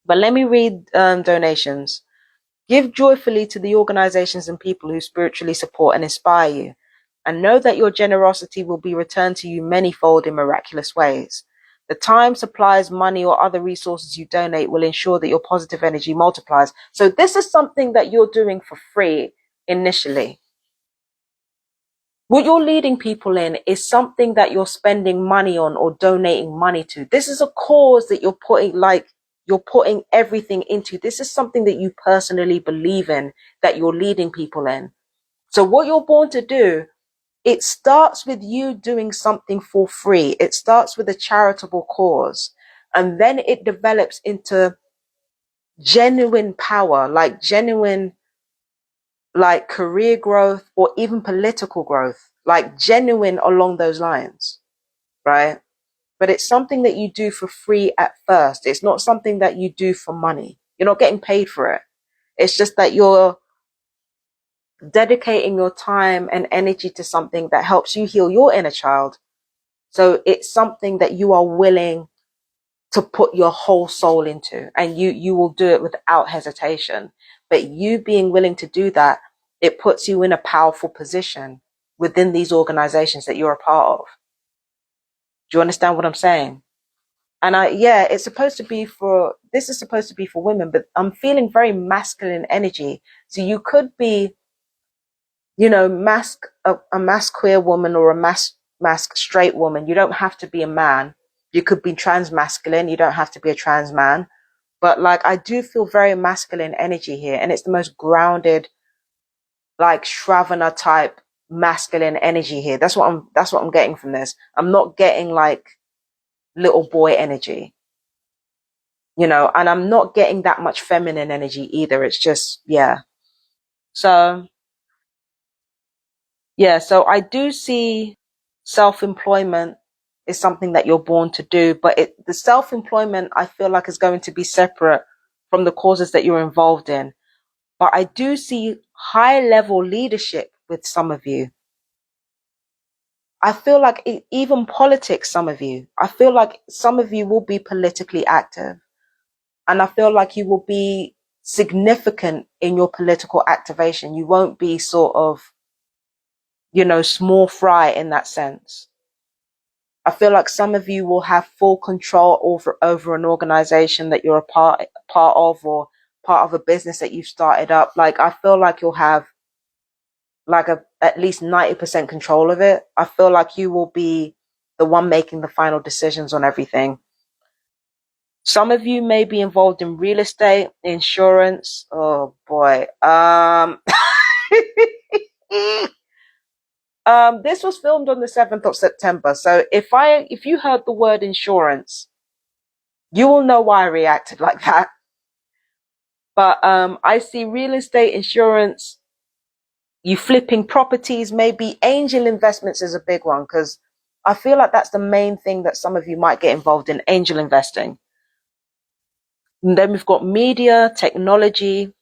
But let me read donations. Give joyfully to the organizations and people who spiritually support and inspire you, and know that your generosity will be returned to you manyfold in miraculous ways. The time, supplies, money, or other resources you donate will ensure that your positive energy multiplies. So this is something that you're doing for free initially. What you're leading people in is something that you're spending money on or donating money to. This is a cause that you're putting everything into. This is something that you personally believe in, that you're leading people in. So what you're born to do, it starts with you doing something for free. It starts with a charitable cause. And then it develops into genuine power, like genuine, like career growth or even political growth, like genuine along those lines, right? But it's something that you do for free at first. It's not something that you do for money. You're not getting paid for it. It's just that you're dedicating your time and energy to something that helps you heal your inner child. So it's something that you are willing to put your whole soul into, and you will do it without hesitation. But you being willing to do that, it puts you in a powerful position within these organizations that you're a part of. Do you understand what I'm saying? And this is supposed to be for women, but I'm feeling very masculine energy. So you could be you know, a mask queer woman or a mask straight woman. You don't have to be a man. You could be trans masculine. You don't have to be a trans man. But like, I do feel very masculine energy here, and it's the most grounded, like Shravana type masculine energy here. That's what I'm getting from this. I'm not getting like little boy energy, you know, and I'm not getting that much feminine energy either. It's just, yeah. So, yeah, so I do see self-employment is something that you're born to do, but the self-employment I feel like is going to be separate from the causes that you're involved in. But I do see high level leadership with some of you. I feel like even politics, some of you, I feel like some of you will be politically active, and I feel like you will be significant in your political activation. You won't be sort of, you know, small fry in that sense. I feel like some of you will have full control over an organization that you're part of, or part of a business that you've started up. Like, I feel like you'll have like at least 90% control of it. I feel like you will be the one making the final decisions on everything. Some of you may be involved in real estate, insurance. Oh boy. This was filmed on the 7th of September. So if you heard the word insurance, you will know why I reacted like that. But I see real estate, insurance, you flipping properties, maybe angel investments is a big one, because I feel like that's the main thing that some of you might get involved in, angel investing. And then we've got media, technology,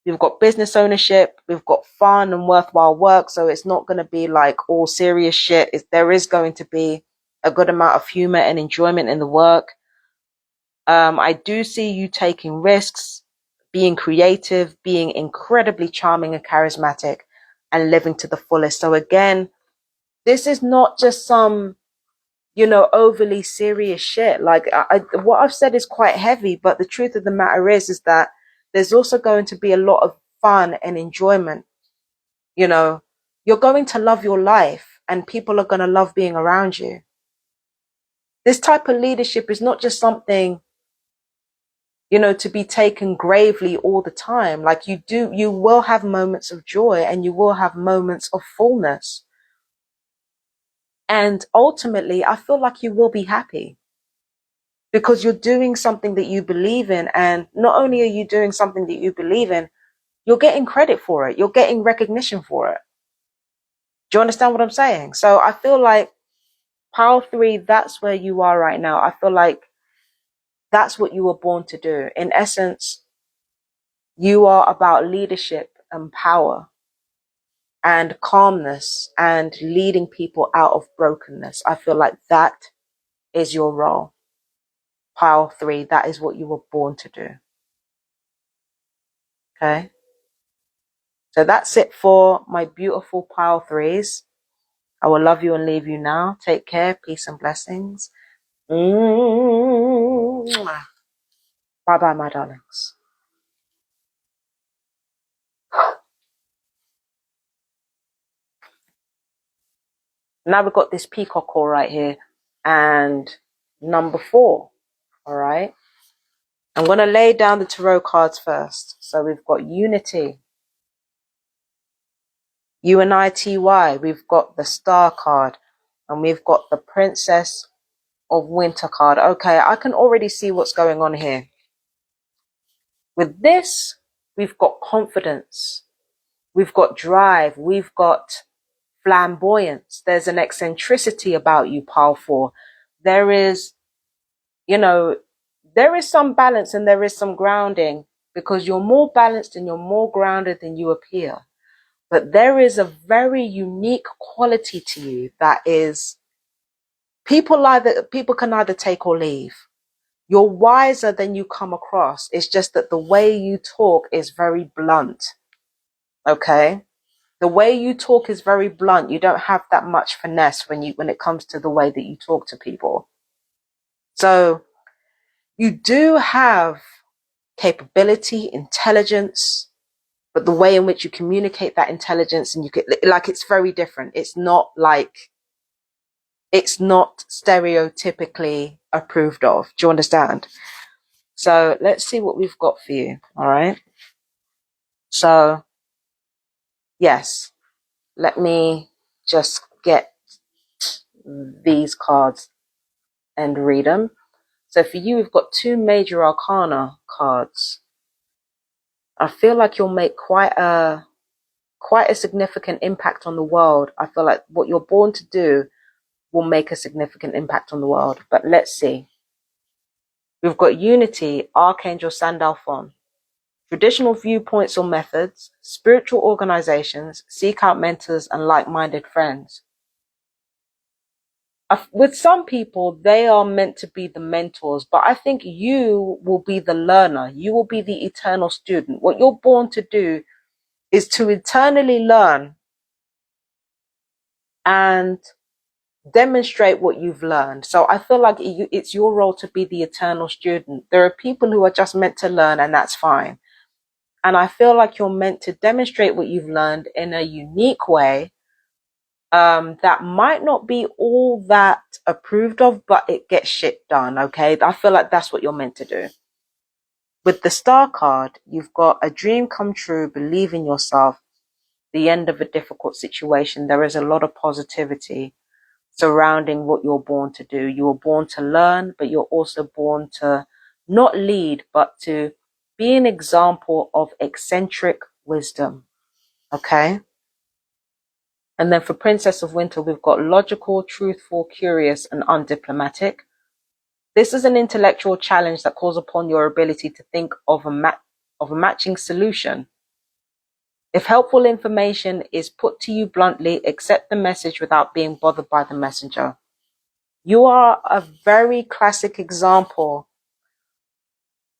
we've got business ownership, we've got fun and worthwhile work. So it's not going to be like all serious shit. There is going to be a good amount of humor and enjoyment in the work. I do see you taking risks, being creative, being incredibly charming and charismatic, and living to the fullest. So again, this is not just some, you know, overly serious shit. Like, what I've said is quite heavy, but the truth of the matter is that there's also going to be a lot of fun and enjoyment. You know, you're going to love your life, and people are going to love being around you. This type of leadership is not just something, you know, to be taken gravely all the time. Like, you will have moments of joy, and you will have moments of fullness. And ultimately, I feel like you will be happy because you're doing something that you believe in. And not only are you doing something that you believe in, you're getting credit for it. You're getting recognition for it. Do you understand what I'm saying? So I feel like Power 3, that's where you are right now. I feel like that's what you were born to do. In essence, you are about leadership and power and calmness and leading people out of brokenness. I feel like that is your role. Pile 3, that is what you were born to do. Okay? So that's it for my beautiful pile 3s. I will love you and leave you now. Take care. Peace and blessings. Bye bye, my darlings. Now we've got this Peacock Ore right here. And number 4. All right? I'm going to lay down the tarot cards first. So we've got Unity, UNITY. We've got the Star card. And we've got the Princess of Winter card. Okay, I can already see what's going on here. With this, we've got confidence. We've got drive. We've got flamboyance. There's an eccentricity about you, pile 4. There is, you know, there is some balance and there is some grounding, because you're more balanced and you're more grounded than you appear. But there is a very unique quality to you that is, people can either take or leave. You're wiser than you come across. It's just that the way you talk is very blunt. Okay? The way you talk is very blunt. You don't have that much finesse when it comes to the way that you talk to people. So you do have capability, intelligence, but the way in which you communicate that intelligence, and you get like, it's very different. It's not stereotypically approved of. Do you understand? So let's see what we've got for you. All right. So yes, let me just get these cards and read them. So for you, we've got 2 major arcana cards. I feel like you'll make quite a significant impact on the world. I feel like what you're born to do will make a significant impact on the world. But let's see. We've got Unity, Archangel Sandalphon. Traditional viewpoints or methods, spiritual organizations, seek out mentors and like-minded friends. With some people, they are meant to be the mentors, but I think you will be the learner. You will be the eternal student. What you're born to do is to eternally learn and demonstrate what you've learned. So I feel like it's your role to be the eternal student. There are people who are just meant to learn, and that's fine. And I feel like you're meant to demonstrate what you've learned in a unique way that might not be all that approved of, but it gets shit done, okay? I feel like that's what you're meant to do. With the Star card, you've got a dream come true, believe in yourself, the end of a difficult situation. There is a lot of positivity surrounding what you're born to do. You were born to learn, but you're also born to not lead, but to be an example of eccentric wisdom, okay? And then for Princess of Winter, we've got logical, truthful, curious, and undiplomatic. This is an intellectual challenge that calls upon your ability to think of a matching solution. If helpful information is put to you bluntly, accept the message without being bothered by the messenger. You are a very classic example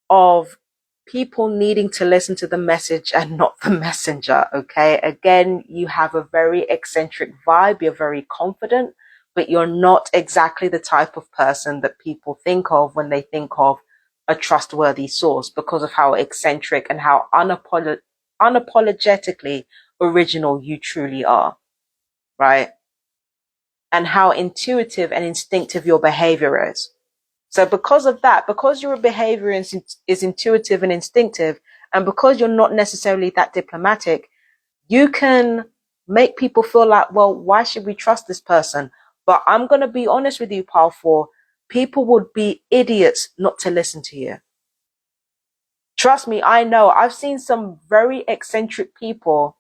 of people needing to listen to the message and not the messenger, okay? Again, you have a very eccentric vibe. You're very confident, but you're not exactly the type of person that people think of when they think of a trustworthy source, because of how eccentric and how unapologetically original you truly are, right? And how intuitive and instinctive your behavior is. So because of that, because your behavior is intuitive and instinctive, and because you're not necessarily that diplomatic, you can make people feel like, well, why should we trust this person? But I'm going to be honest with you, Pal 4, people would be idiots not to listen to you. Trust me, I know. I've seen some very eccentric people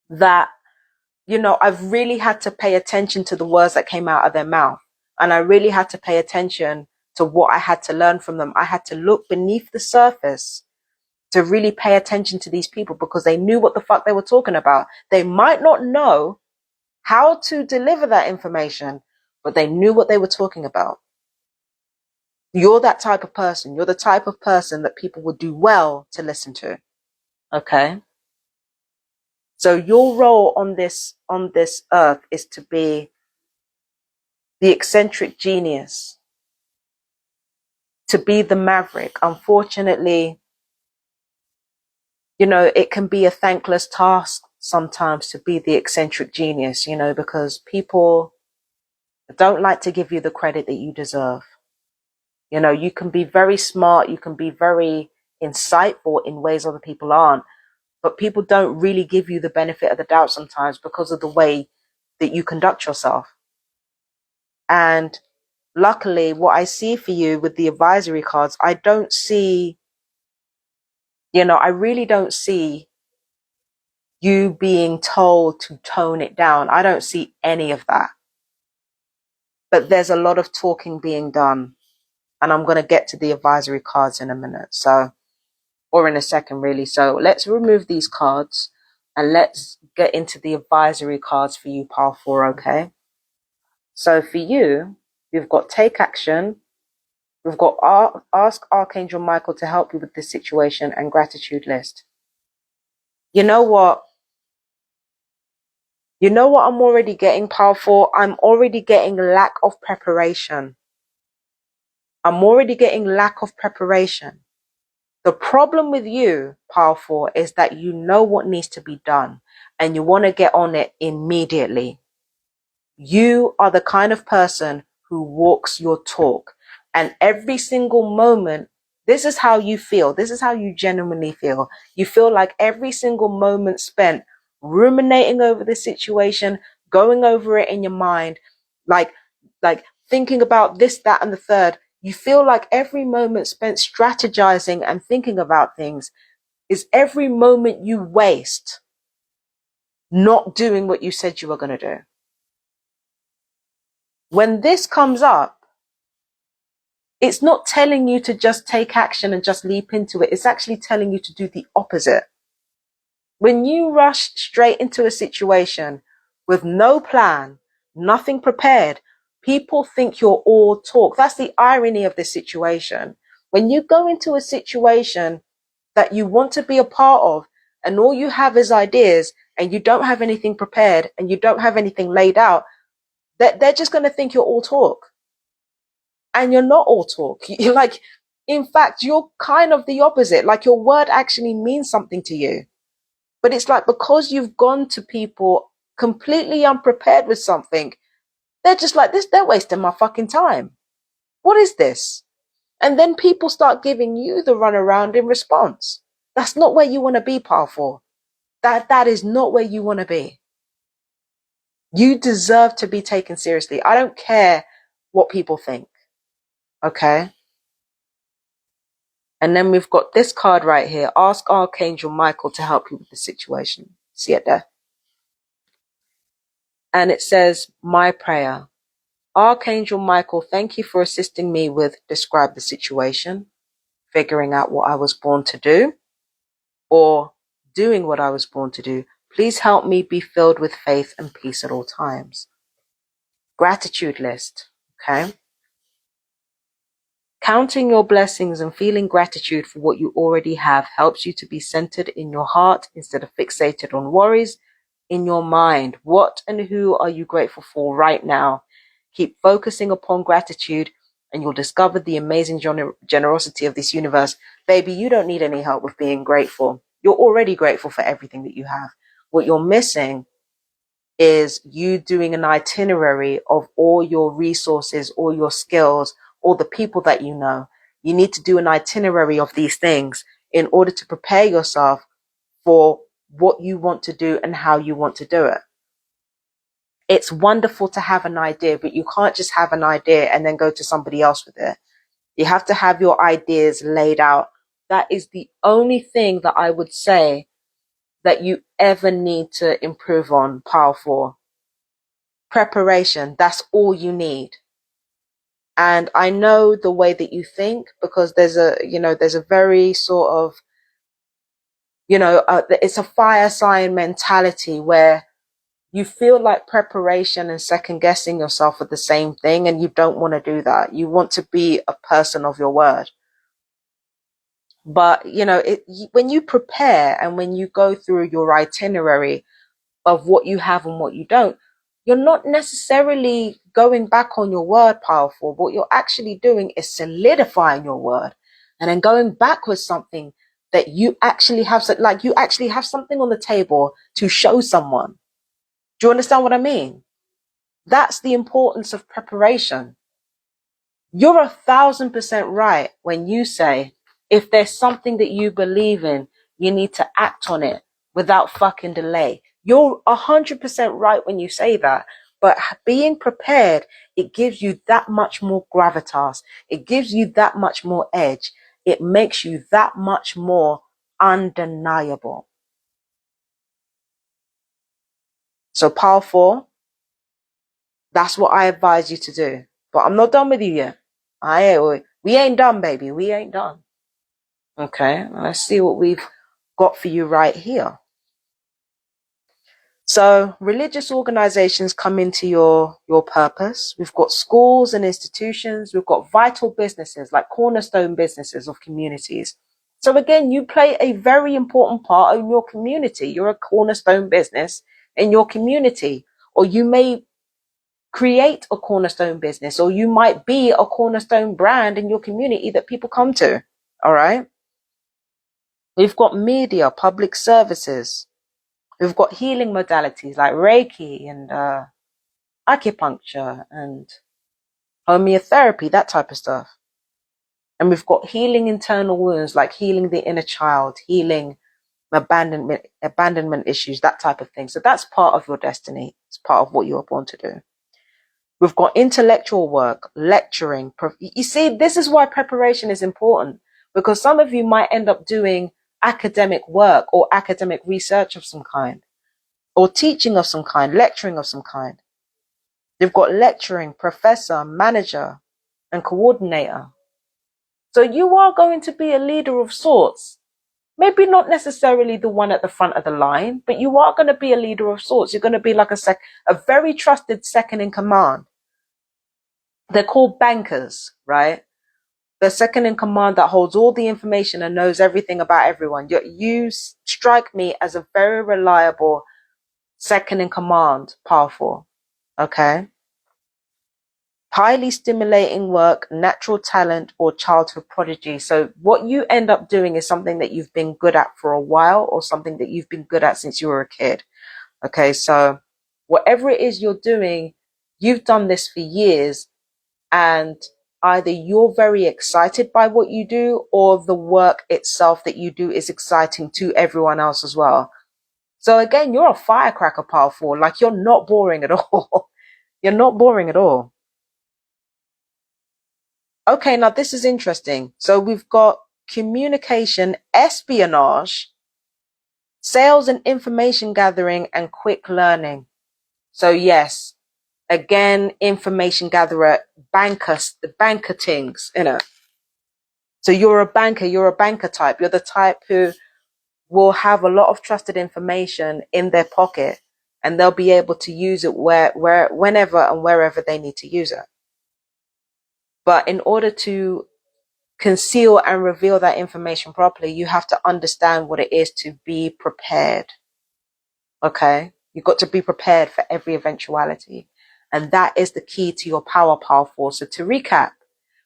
that, you know, I've really had to pay attention to the words that came out of their mouth. And I really had to pay attention to what I had to learn from them. I had to look beneath the surface to really pay attention to these people, because they knew what the fuck they were talking about. They might not know how to deliver that information, but they knew what they were talking about. You're that type of person. You're the type of person that people would do well to listen to. Okay? So your role on this earth is to be the eccentric genius, to be the maverick. Unfortunately, you know, it can be a thankless task sometimes to be the eccentric genius, you know, because people don't like to give you the credit that you deserve. You know, you can be very smart, you can be very insightful in ways other people aren't, but people don't really give you the benefit of the doubt sometimes because of the way that you conduct yourself. And luckily, what I see for you with the advisory cards, I don't see, you know, I really don't see you being told to tone it down. I don't see any of that. But there's a lot of talking being done. And I'm going to get to the advisory cards in a minute. So, or in a second, really. So let's remove these cards and let's get into the advisory cards for you, Pile 4, okay? So for you, we've got take action. We've got ask Archangel Michael to help you with this situation, and gratitude list. You know what? You know what I'm already getting, Pile 4? I'm already getting lack of preparation. I'm already getting lack of preparation. The problem with you, powerful, is that you know what needs to be done and you want to get on it immediately. You are the kind of person who walks your talk, and every single moment, this is how you feel. This is how you genuinely feel. You feel like every single moment spent ruminating over the situation, going over it in your mind, like thinking about this, that, and the third. You feel like every moment spent strategizing and thinking about things is every moment you waste not doing what you said you were going to do. When this comes up, it's not telling you to just take action and just leap into it. It's actually telling you to do the opposite. When you rush straight into a situation with no plan, nothing prepared, people think you're all talk. That's the irony of this situation. When you go into a situation that you want to be a part of and all you have is ideas and you don't have anything prepared and you don't have anything laid out, they're just going to think you're all talk. And you're not all talk. You're like, in fact, you're kind of the opposite. Like your word actually means something to you. But it's like, because you've gone to people completely unprepared with something, they're just like this, they're wasting my fucking time. What is this? And then people start giving you the runaround in response. That's not where you want to be, powerful. That is not where you want to be. You deserve to be taken seriously. I don't care what people think. Okay? And then we've got this card right here. Ask Archangel Michael to help you with the situation. See it there? And it says, my prayer. Archangel Michael, thank you for assisting me with describe the situation, figuring out what I was born to do, or doing what I was born to do. Please help me be filled with faith and peace at all times. Gratitude list. Okay. Counting your blessings and feeling gratitude for what you already have helps you to be centered in your heart instead of fixated on worries in your mind. What and who are you grateful for right now? Keep focusing upon gratitude and you'll discover the amazing generosity of this universe. Baby, you don't need any help with being grateful. You're already grateful for everything that you have. What you're missing is you doing an itinerary of all your resources, all your skills, all the people that you know. You need to do an itinerary of these things in order to prepare yourself for what you want to do and how you want to do it. It's wonderful to have an idea, but you can't just have an idea and then go to somebody else with it. You have to have your ideas laid out. That is the only thing that I would say that you ever need to improve on, powerful. Preparation, that's all you need. And I know the way that you think, because there's a very sort of, it's a fire sign mentality where you feel like preparation and second guessing yourself are the same thing, and you don't want to do that. You want to be a person of your word. But, when you prepare and when you go through your itinerary of what you have and what you don't, you're not necessarily going back on your word, powerful. What you're actually doing is solidifying your word and then going back with something that you actually have, like you actually have something on the table to show someone. Do you understand what I mean? That's the importance of preparation. You're 1,000% right when you say, if there's something that you believe in, you need to act on it without fucking delay. You're 100% right when you say that. But being prepared, it gives you that much more gravitas. It gives you that much more edge. It makes you that much more undeniable. So powerful, that's what I advise you to do. But I'm not done with you yet. We ain't done, baby. We ain't done. Okay, let's see what we've got for you right here. So religious organizations come into your purpose. We've got schools and institutions. We've got vital businesses like cornerstone businesses of communities. So again, you play a very important part in your community. You're a cornerstone business in your community, or you may create a cornerstone business, or you might be a cornerstone brand in your community that people come to. All right. We've got media, public services. We've got healing modalities like Reiki and acupuncture and homeotherapy, that type of stuff. And we've got healing internal wounds, like healing the inner child, healing abandonment issues, that type of thing. So that's part of your destiny. It's part of what you were born to do. We've got intellectual work, lecturing. You see, this is why preparation is important, because some of you might end up doing academic work or academic research of some kind, or teaching of some kind, lecturing of some kind. You've got lecturing, professor, manager, and coordinator. So you are going to be a leader of sorts. Maybe not necessarily the one at the front of the line, but you are going to be a leader of sorts. You're going to be like a very trusted second in command. They're called bankers, right? The second in command that holds all the information and knows everything about everyone. You strike me as a very reliable second in command, powerful. Okay. Highly stimulating work, natural talent, or childhood prodigy. So what you end up doing is something that you've been good at for a while, or something that you've been good at since you were a kid. Okay. So whatever it is you're doing, you've done this for years, and either you're very excited by what you do, or the work itself that you do is exciting to everyone else as well. So again, you're a firecracker, powerful. Like, you're not boring at all. You're not boring at all. Okay, now this is interesting. So we've got communication, espionage, sales and information gathering, and quick learning. So yes, again, information gatherer, bankers, the banker things, you know. So you're a banker type. You're the type who will have a lot of trusted information in their pocket, and they'll be able to use it whenever and wherever they need to use it. But in order to conceal and reveal that information properly, you have to understand what it is to be prepared. Okay? You've got to be prepared for every eventuality. And that is the key to your power force. So to recap,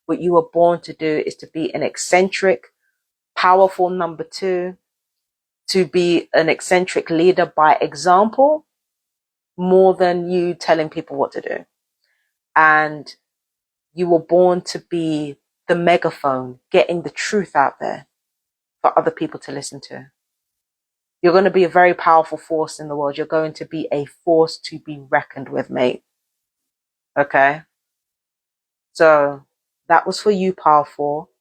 what you were born to do is to be an eccentric, powerful number 2, to be an eccentric leader by example, more than you telling people what to do. And you were born to be the megaphone, getting the truth out there for other people to listen to. You're going to be a very powerful force in the world. You're going to be a force to be reckoned with, mate. Okay? So that was for you, powerful.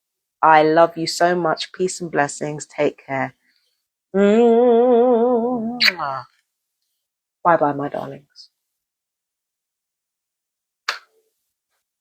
I love you so much. Peace and blessings. Take care. Bye bye, my darlings.